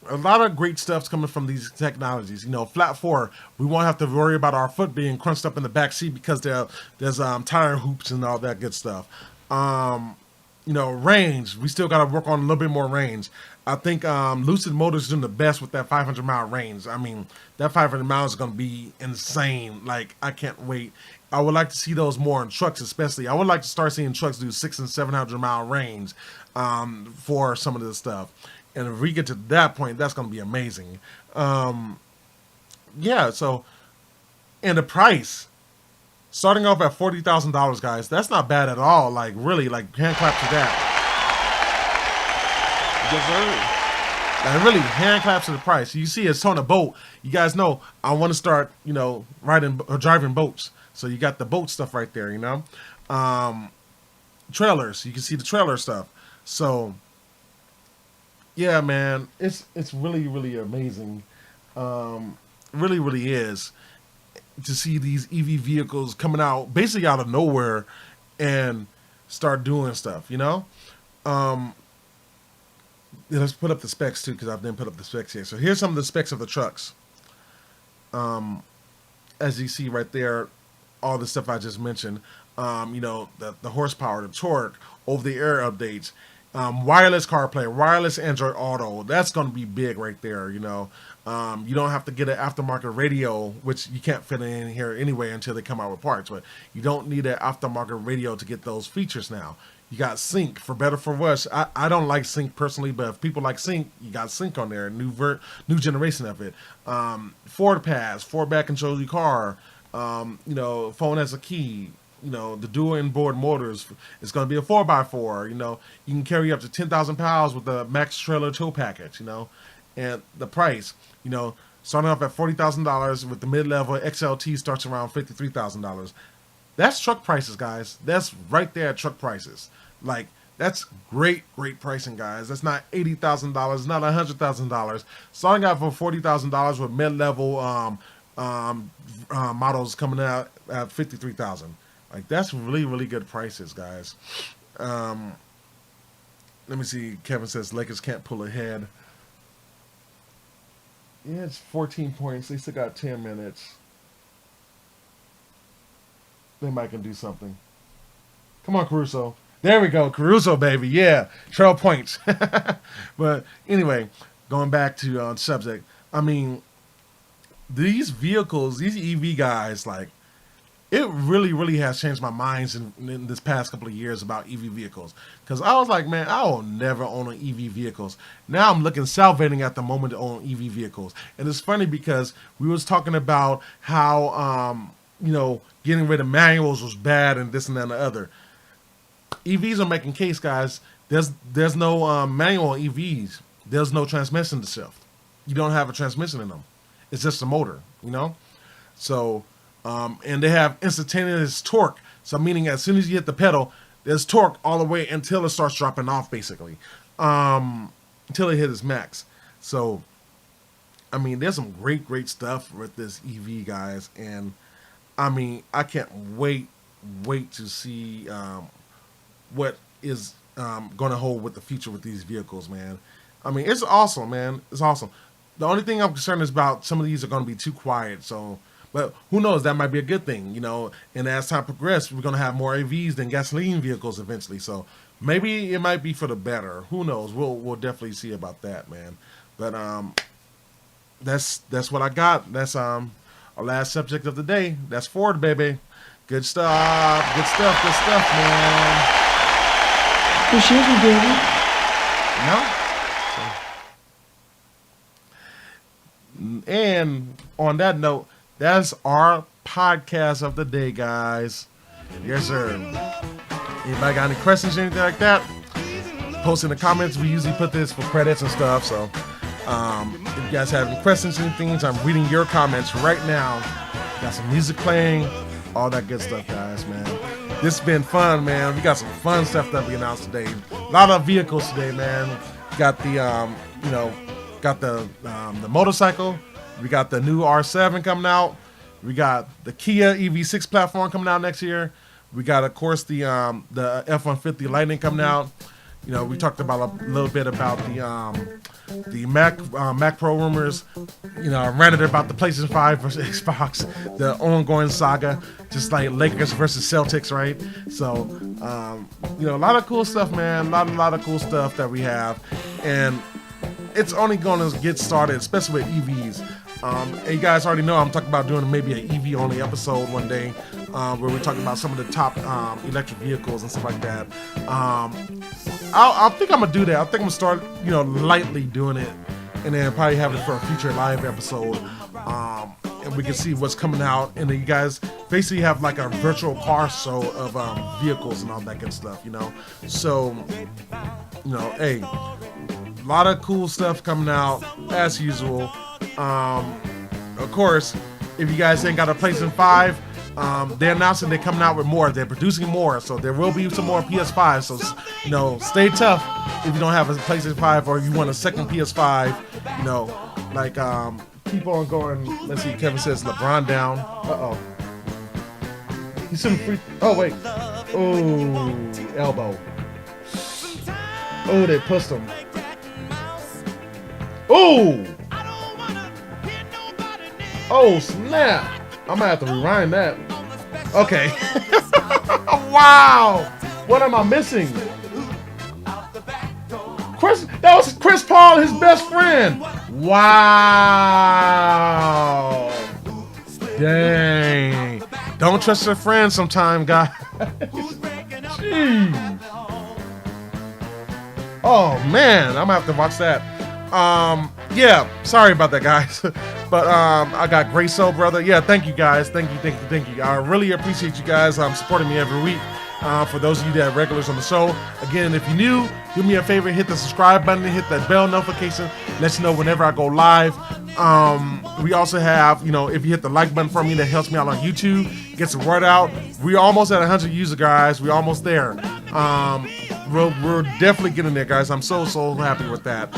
Speaker 7: a lot of great stuff's coming from these technologies. Flat 4, we won't have to worry about our foot being crunched up in the back seat because there's tire hoops and all that good stuff. Range, we still got to work on a little bit more range. I think Lucid Motors is doing the best with that 500-mile range. I mean, that 500 miles is going to be insane. I can't wait. I would like to see those more in trucks, especially. I would like to start seeing trucks do 600 and 700-mile range for some of this stuff. And if we get to that point, that's going to be amazing. Yeah, so, and the price, starting off at $40,000, guys, that's not bad at all. Really, hand clap to that. Yes, sir. Like really, hand claps to the price. You see, it's on a boat. You guys know I want to start, riding or driving boats. So you got the boat stuff right there, trailers. You can see the trailer stuff. So yeah, man, it's really really amazing. Really really is to see these EV vehicles coming out basically out of nowhere and start doing stuff. Let's put up the specs too, because I didn't put up the specs here. So here's some of the specs of the trucks. As you see right there, all the stuff I just mentioned. The horsepower, the torque, over-the-air updates, wireless CarPlay, wireless Android Auto. That's going to be big right there. You don't have to get an aftermarket radio, which you can't fit in here anyway until they come out with parts. But you don't need an aftermarket radio to get those features now. You got sync, for better for worse. I don't like sync personally, but if people like sync, you got sync on there. New generation of it. Forward pass, forward back controls your car. Phone as a key. The dual inboard motors. It's going to be a 4x4. You can carry up to 10,000 pounds with the max trailer tow package. And the price. Starting off at $40,000 with the mid-level XLT starts around $53,000. That's truck prices, guys. That's right there at truck prices. Like, that's great pricing, guys. That's not $80,000, not $100,000. Starting out for $40,000 with mid-level models coming out at $53,000. Like, that's really, really good prices, guys. Let me see. Kevin says Lakers can't pull ahead. Yeah, it's 14 points. They still got 10 minutes. They might can do something. Come on, Caruso. There we go. Caruso, baby. Yeah. 12 points. But anyway, going back to the subject. I mean, these vehicles, these EV guys, like, it really, really has changed my mind in this past couple of years about EV vehicles. Because I was like, man, I will never own an EV vehicles. Now I'm looking, salivating at the moment to own EV vehicles. And it's funny because we was talking about how, getting rid of manuals was bad and this and that and the other. EVs are making case, guys. There's no manual on EVs. There's no transmission to shift. You don't have a transmission in them. It's just a motor, So, and they have instantaneous torque. So meaning as soon as you hit the pedal, there's torque all the way until it starts dropping off, basically. Until it hits its max. So, I mean, there's some great stuff with this EV, guys. And I mean, I can't wait to see what is going to hold with the future with these vehicles, man. I mean, it's awesome, man. It's awesome. The only thing I'm concerned is about some of these are going to be too quiet. So, but who knows? That might be a good thing, And as time progresses, we're going to have more AVs than gasoline vehicles eventually. So maybe it might be for the better. Who knows? We'll definitely see about that, man. But that's what I got. That's our last subject of the day. That's Ford, baby. Good stuff. Good stuff, man.
Speaker 3: Appreciate you, baby.
Speaker 7: And on that note, that's our podcast of the day, guys. Yes, sir. Anybody got any questions or anything like that? Post in the comments. We usually put this for credits and stuff. So if you guys have any questions or anything, I'm reading your comments right now. Got some music playing, all that good stuff, guys, man. This has been fun, man. We got some fun stuff that we announced today. A lot of vehicles today, man. Got the, got the motorcycle. We got the new R7 coming out. We got the Kia EV6 platform coming out next year. We got, of course, the F-150 Lightning coming out. We talked about a little bit about the Mac Pro rumors. I ranted about the PlayStation 5 versus Xbox, the ongoing saga, just like Lakers versus Celtics, right? So, a lot of cool stuff, man. A lot of cool stuff that we have, and it's only going to get started, especially with EVs. And you guys already know I'm talking about doing maybe an EV only episode one day, where we're talking about some of the top electric vehicles and stuff like that. I think I'm gonna do that. I think I'm gonna start, lightly doing it, and then probably have it for a future live episode. And we can see what's coming out, and then you guys basically have like a virtual car show of vehicles and all that good stuff, So, hey. lot of cool stuff coming out as usual. Of course, if you guys ain't got a PlayStation 5, they're announcing they're coming out with more. They're producing more, so there will be some more PS5. So, you know, stay tough if you don't have a PlayStation 5 or if you want a second PS5. You know, like keep on going. Let's see. Kevin says LeBron down. He's some free. Oh wait. Oh, elbow. Oh, they pushed him. Oh. Oh snap! I'm gonna have to rewind that. Okay. Wow! What am I missing? That was Chris Paul, his best friend. Wow! Dang! Don't trust your friends sometime, guys. Jeez. Oh man, I'm gonna have to watch that. Yeah, sorry about that, guys. But I got great soul, brother. Yeah, thank you guys. Thank you. I really appreciate you guys supporting me every week. For those of you that are regulars on the show, again, if you're new, do me a favor, hit the subscribe button, hit that bell notification, let you know whenever I go live. We also have, you know, if you hit the like button for me, that helps me out on YouTube, gets the word out. We're almost at 100 users, guys. We're almost there. We're definitely getting there, guys. I'm so happy with that.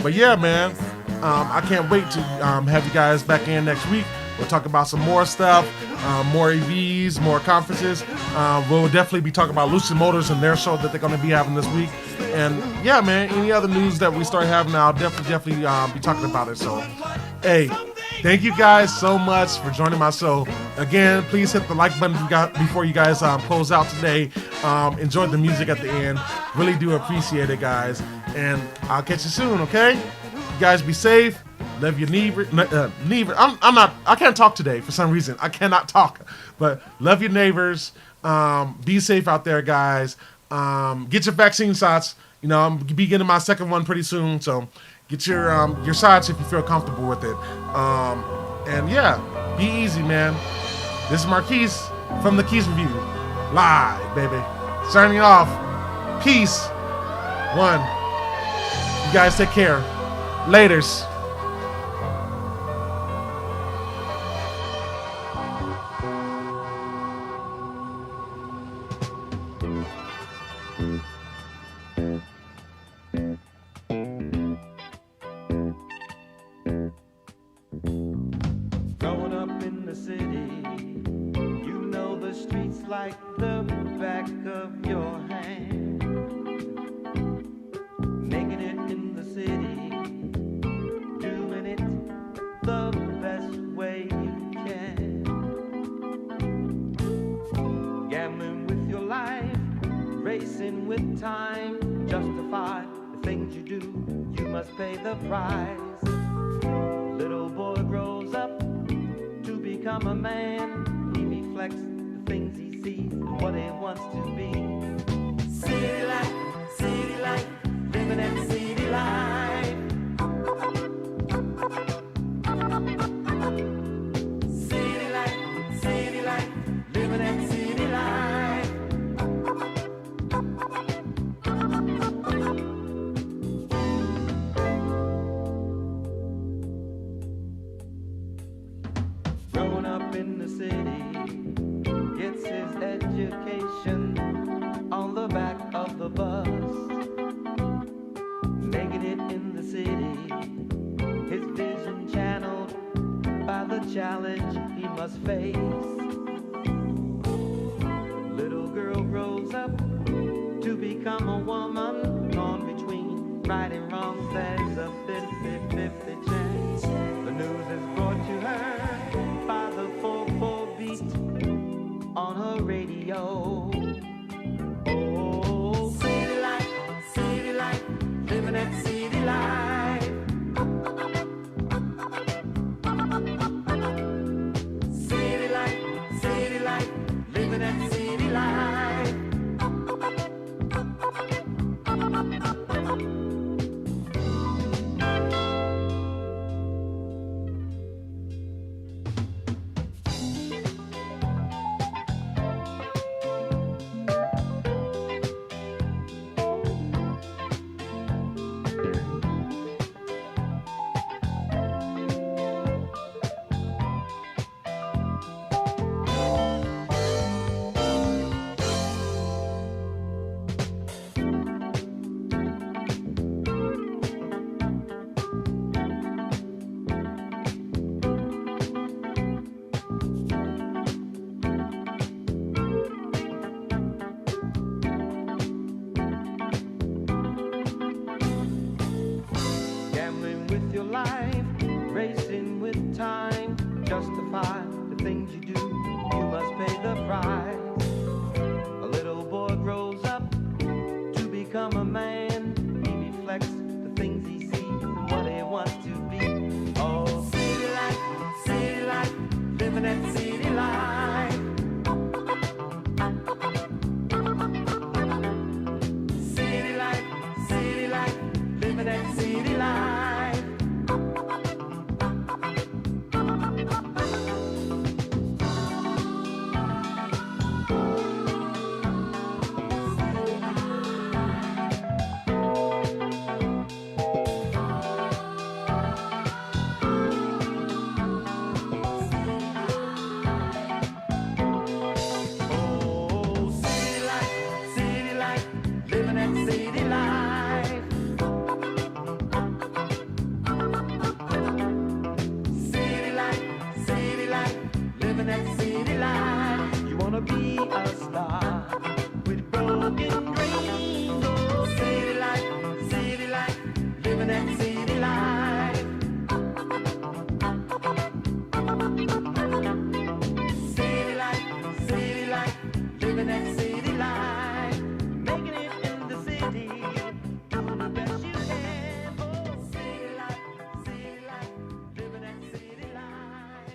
Speaker 7: But yeah, man. I can't wait to have you guys back in next week. We'll talk about some more stuff, more EVs, more conferences. We'll definitely be talking about Lucid Motors and their show that they're going to be having this week. And yeah, man, any other news that we start having, I'll definitely be talking about it. So, hey, thank you guys so much for joining my show. Again, please hit the like button before you guys close out today. Enjoy the music at the end. Really do appreciate it, guys. And I'll catch you soon, okay? You guys be safe. Love your neighbor. I can't talk today for some reason. I cannot talk. But love your neighbors. Be safe out there, guys. Get your vaccine shots. You know, I'm be getting my second one pretty soon. So get your shots if you feel comfortable with it. And yeah, be easy, man. This is Marquise from the Keyse Review. Live, baby. Signing off. Peace. One. You guys take care. Laters.
Speaker 5: Growing up in the city, you know the streets like the back of your hand. Making it in the city, doing it the best way you can. Gambling with your life, racing with time, justify the things you do, you must pay the price. Little boy grows up to become a man. He reflects the things he sees and what he wants to be. City life, living that city life. City life, living that city life. Growing up in the city, gets his education on the back of the bus. Making it in the city, his vision channeled by the challenge he must face. Little girl grows up to become a woman, torn between right and wrong. There's a 50-50 chance. The news is brought to her by the 4/4 beat on her radio. Oh, city life, living that city life. City life, living that city life. justify the things you do, you must pay the price. A little boy grows up to become a man. He reflects the things he sees and what he wants to be. Oh, city life, living that city life. City life, living that city life. Be a star with broken dreams. Oh, city life, living that city life. City life, living that city life. Making it in the city, doing the best you can. Oh, city life, living that city life.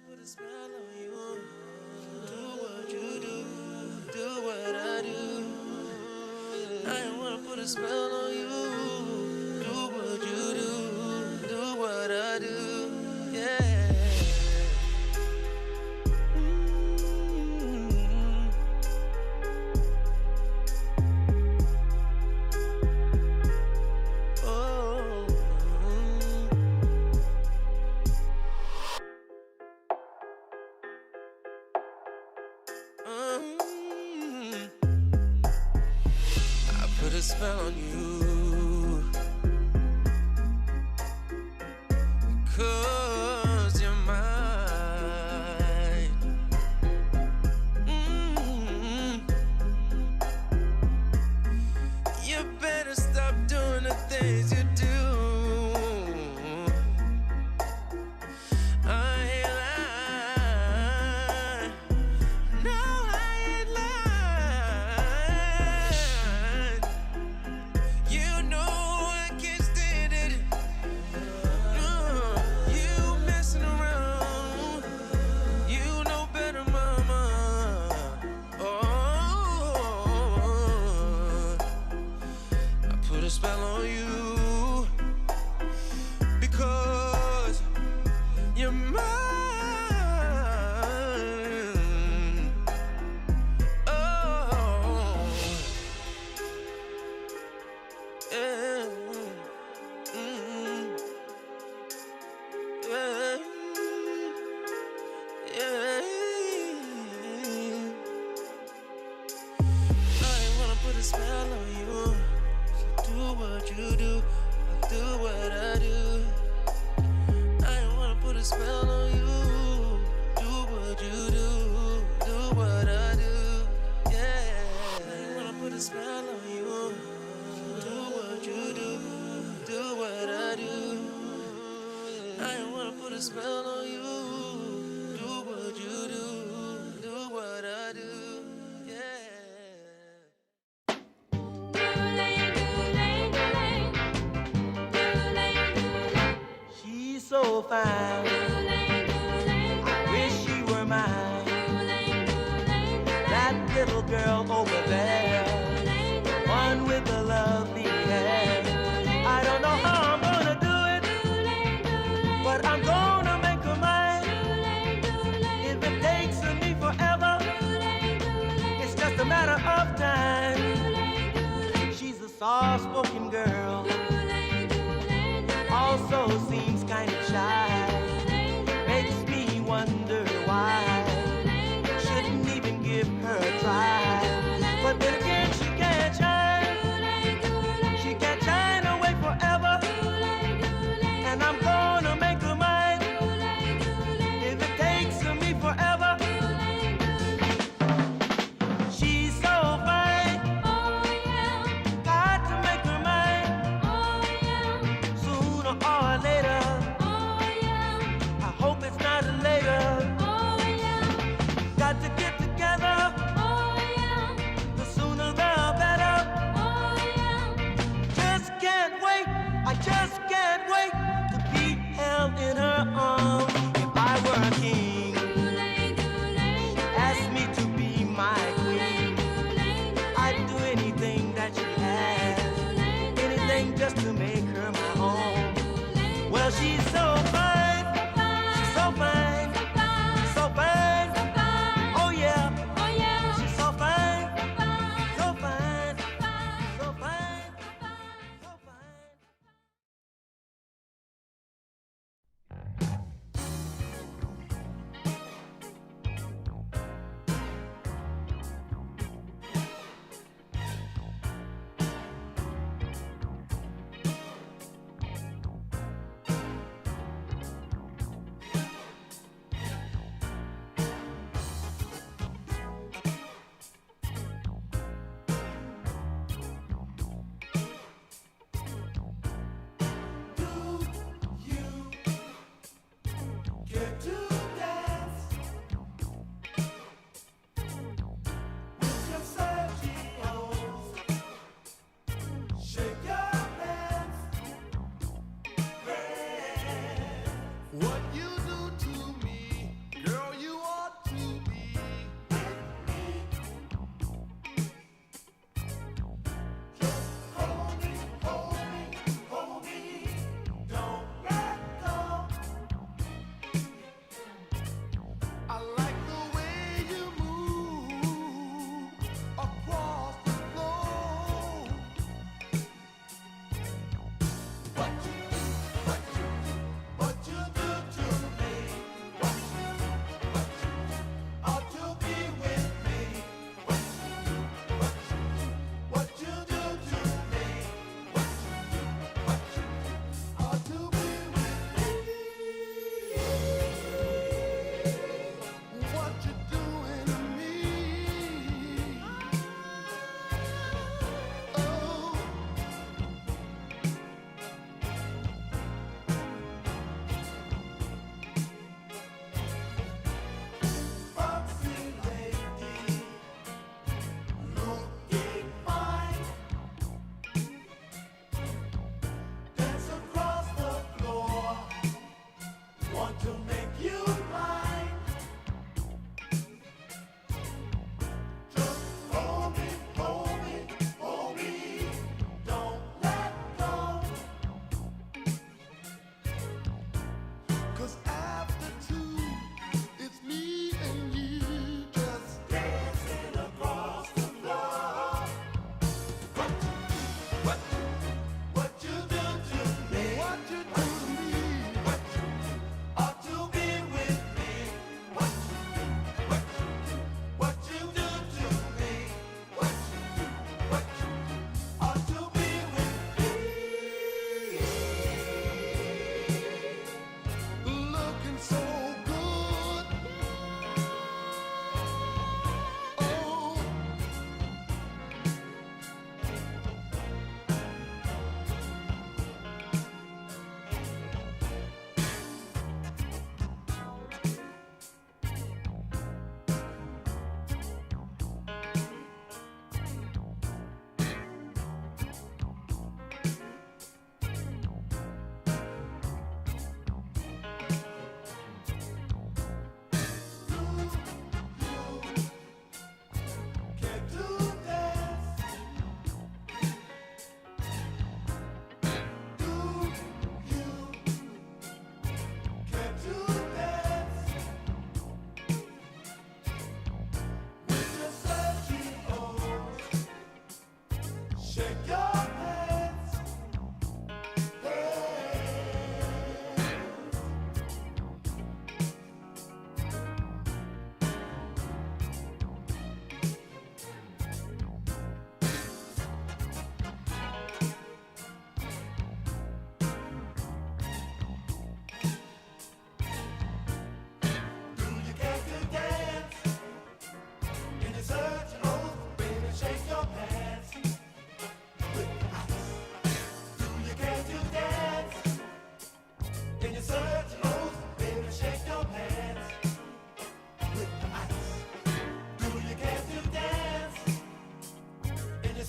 Speaker 1: Put a spell on you. Do what you do. Do what I do. I wanna put a spell on you. Do what you do. Do what I do. Yeah. I put a spell on you. Cause you're mine. You better stop doing the things you do. I ain't lying. No, I ain't lying. You know I can't stand it. You messing around. You know better, mama. Oh, I put a spell on you because you're mine. Oh, yeah. Yeah. I wanna put a spell on you. So do what you do. I'll do what I do. I wanna put a spell on you. Do what you do. Do what I do. Yeah. I wanna put a spell on you. Do what you do. Do what I do. I wanna put a spell on you. Do what you do. Do what I do. Yeah.
Speaker 5: She's so fine. I wish she were mine. That little girl over there, one with the lovely hair. I don't know how I'm gonna do it, but I'm gonna make her mine. If it takes me forever, it's just a matter of time. She's a soft-spoken girl, also seems kind of shy. Makes me wonder why. Shouldn't even give her a try. But then again, she can't shine. She can't shine away forever. And I'm gonna make her mine. If it takes me forever. She's so fine.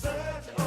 Speaker 1: search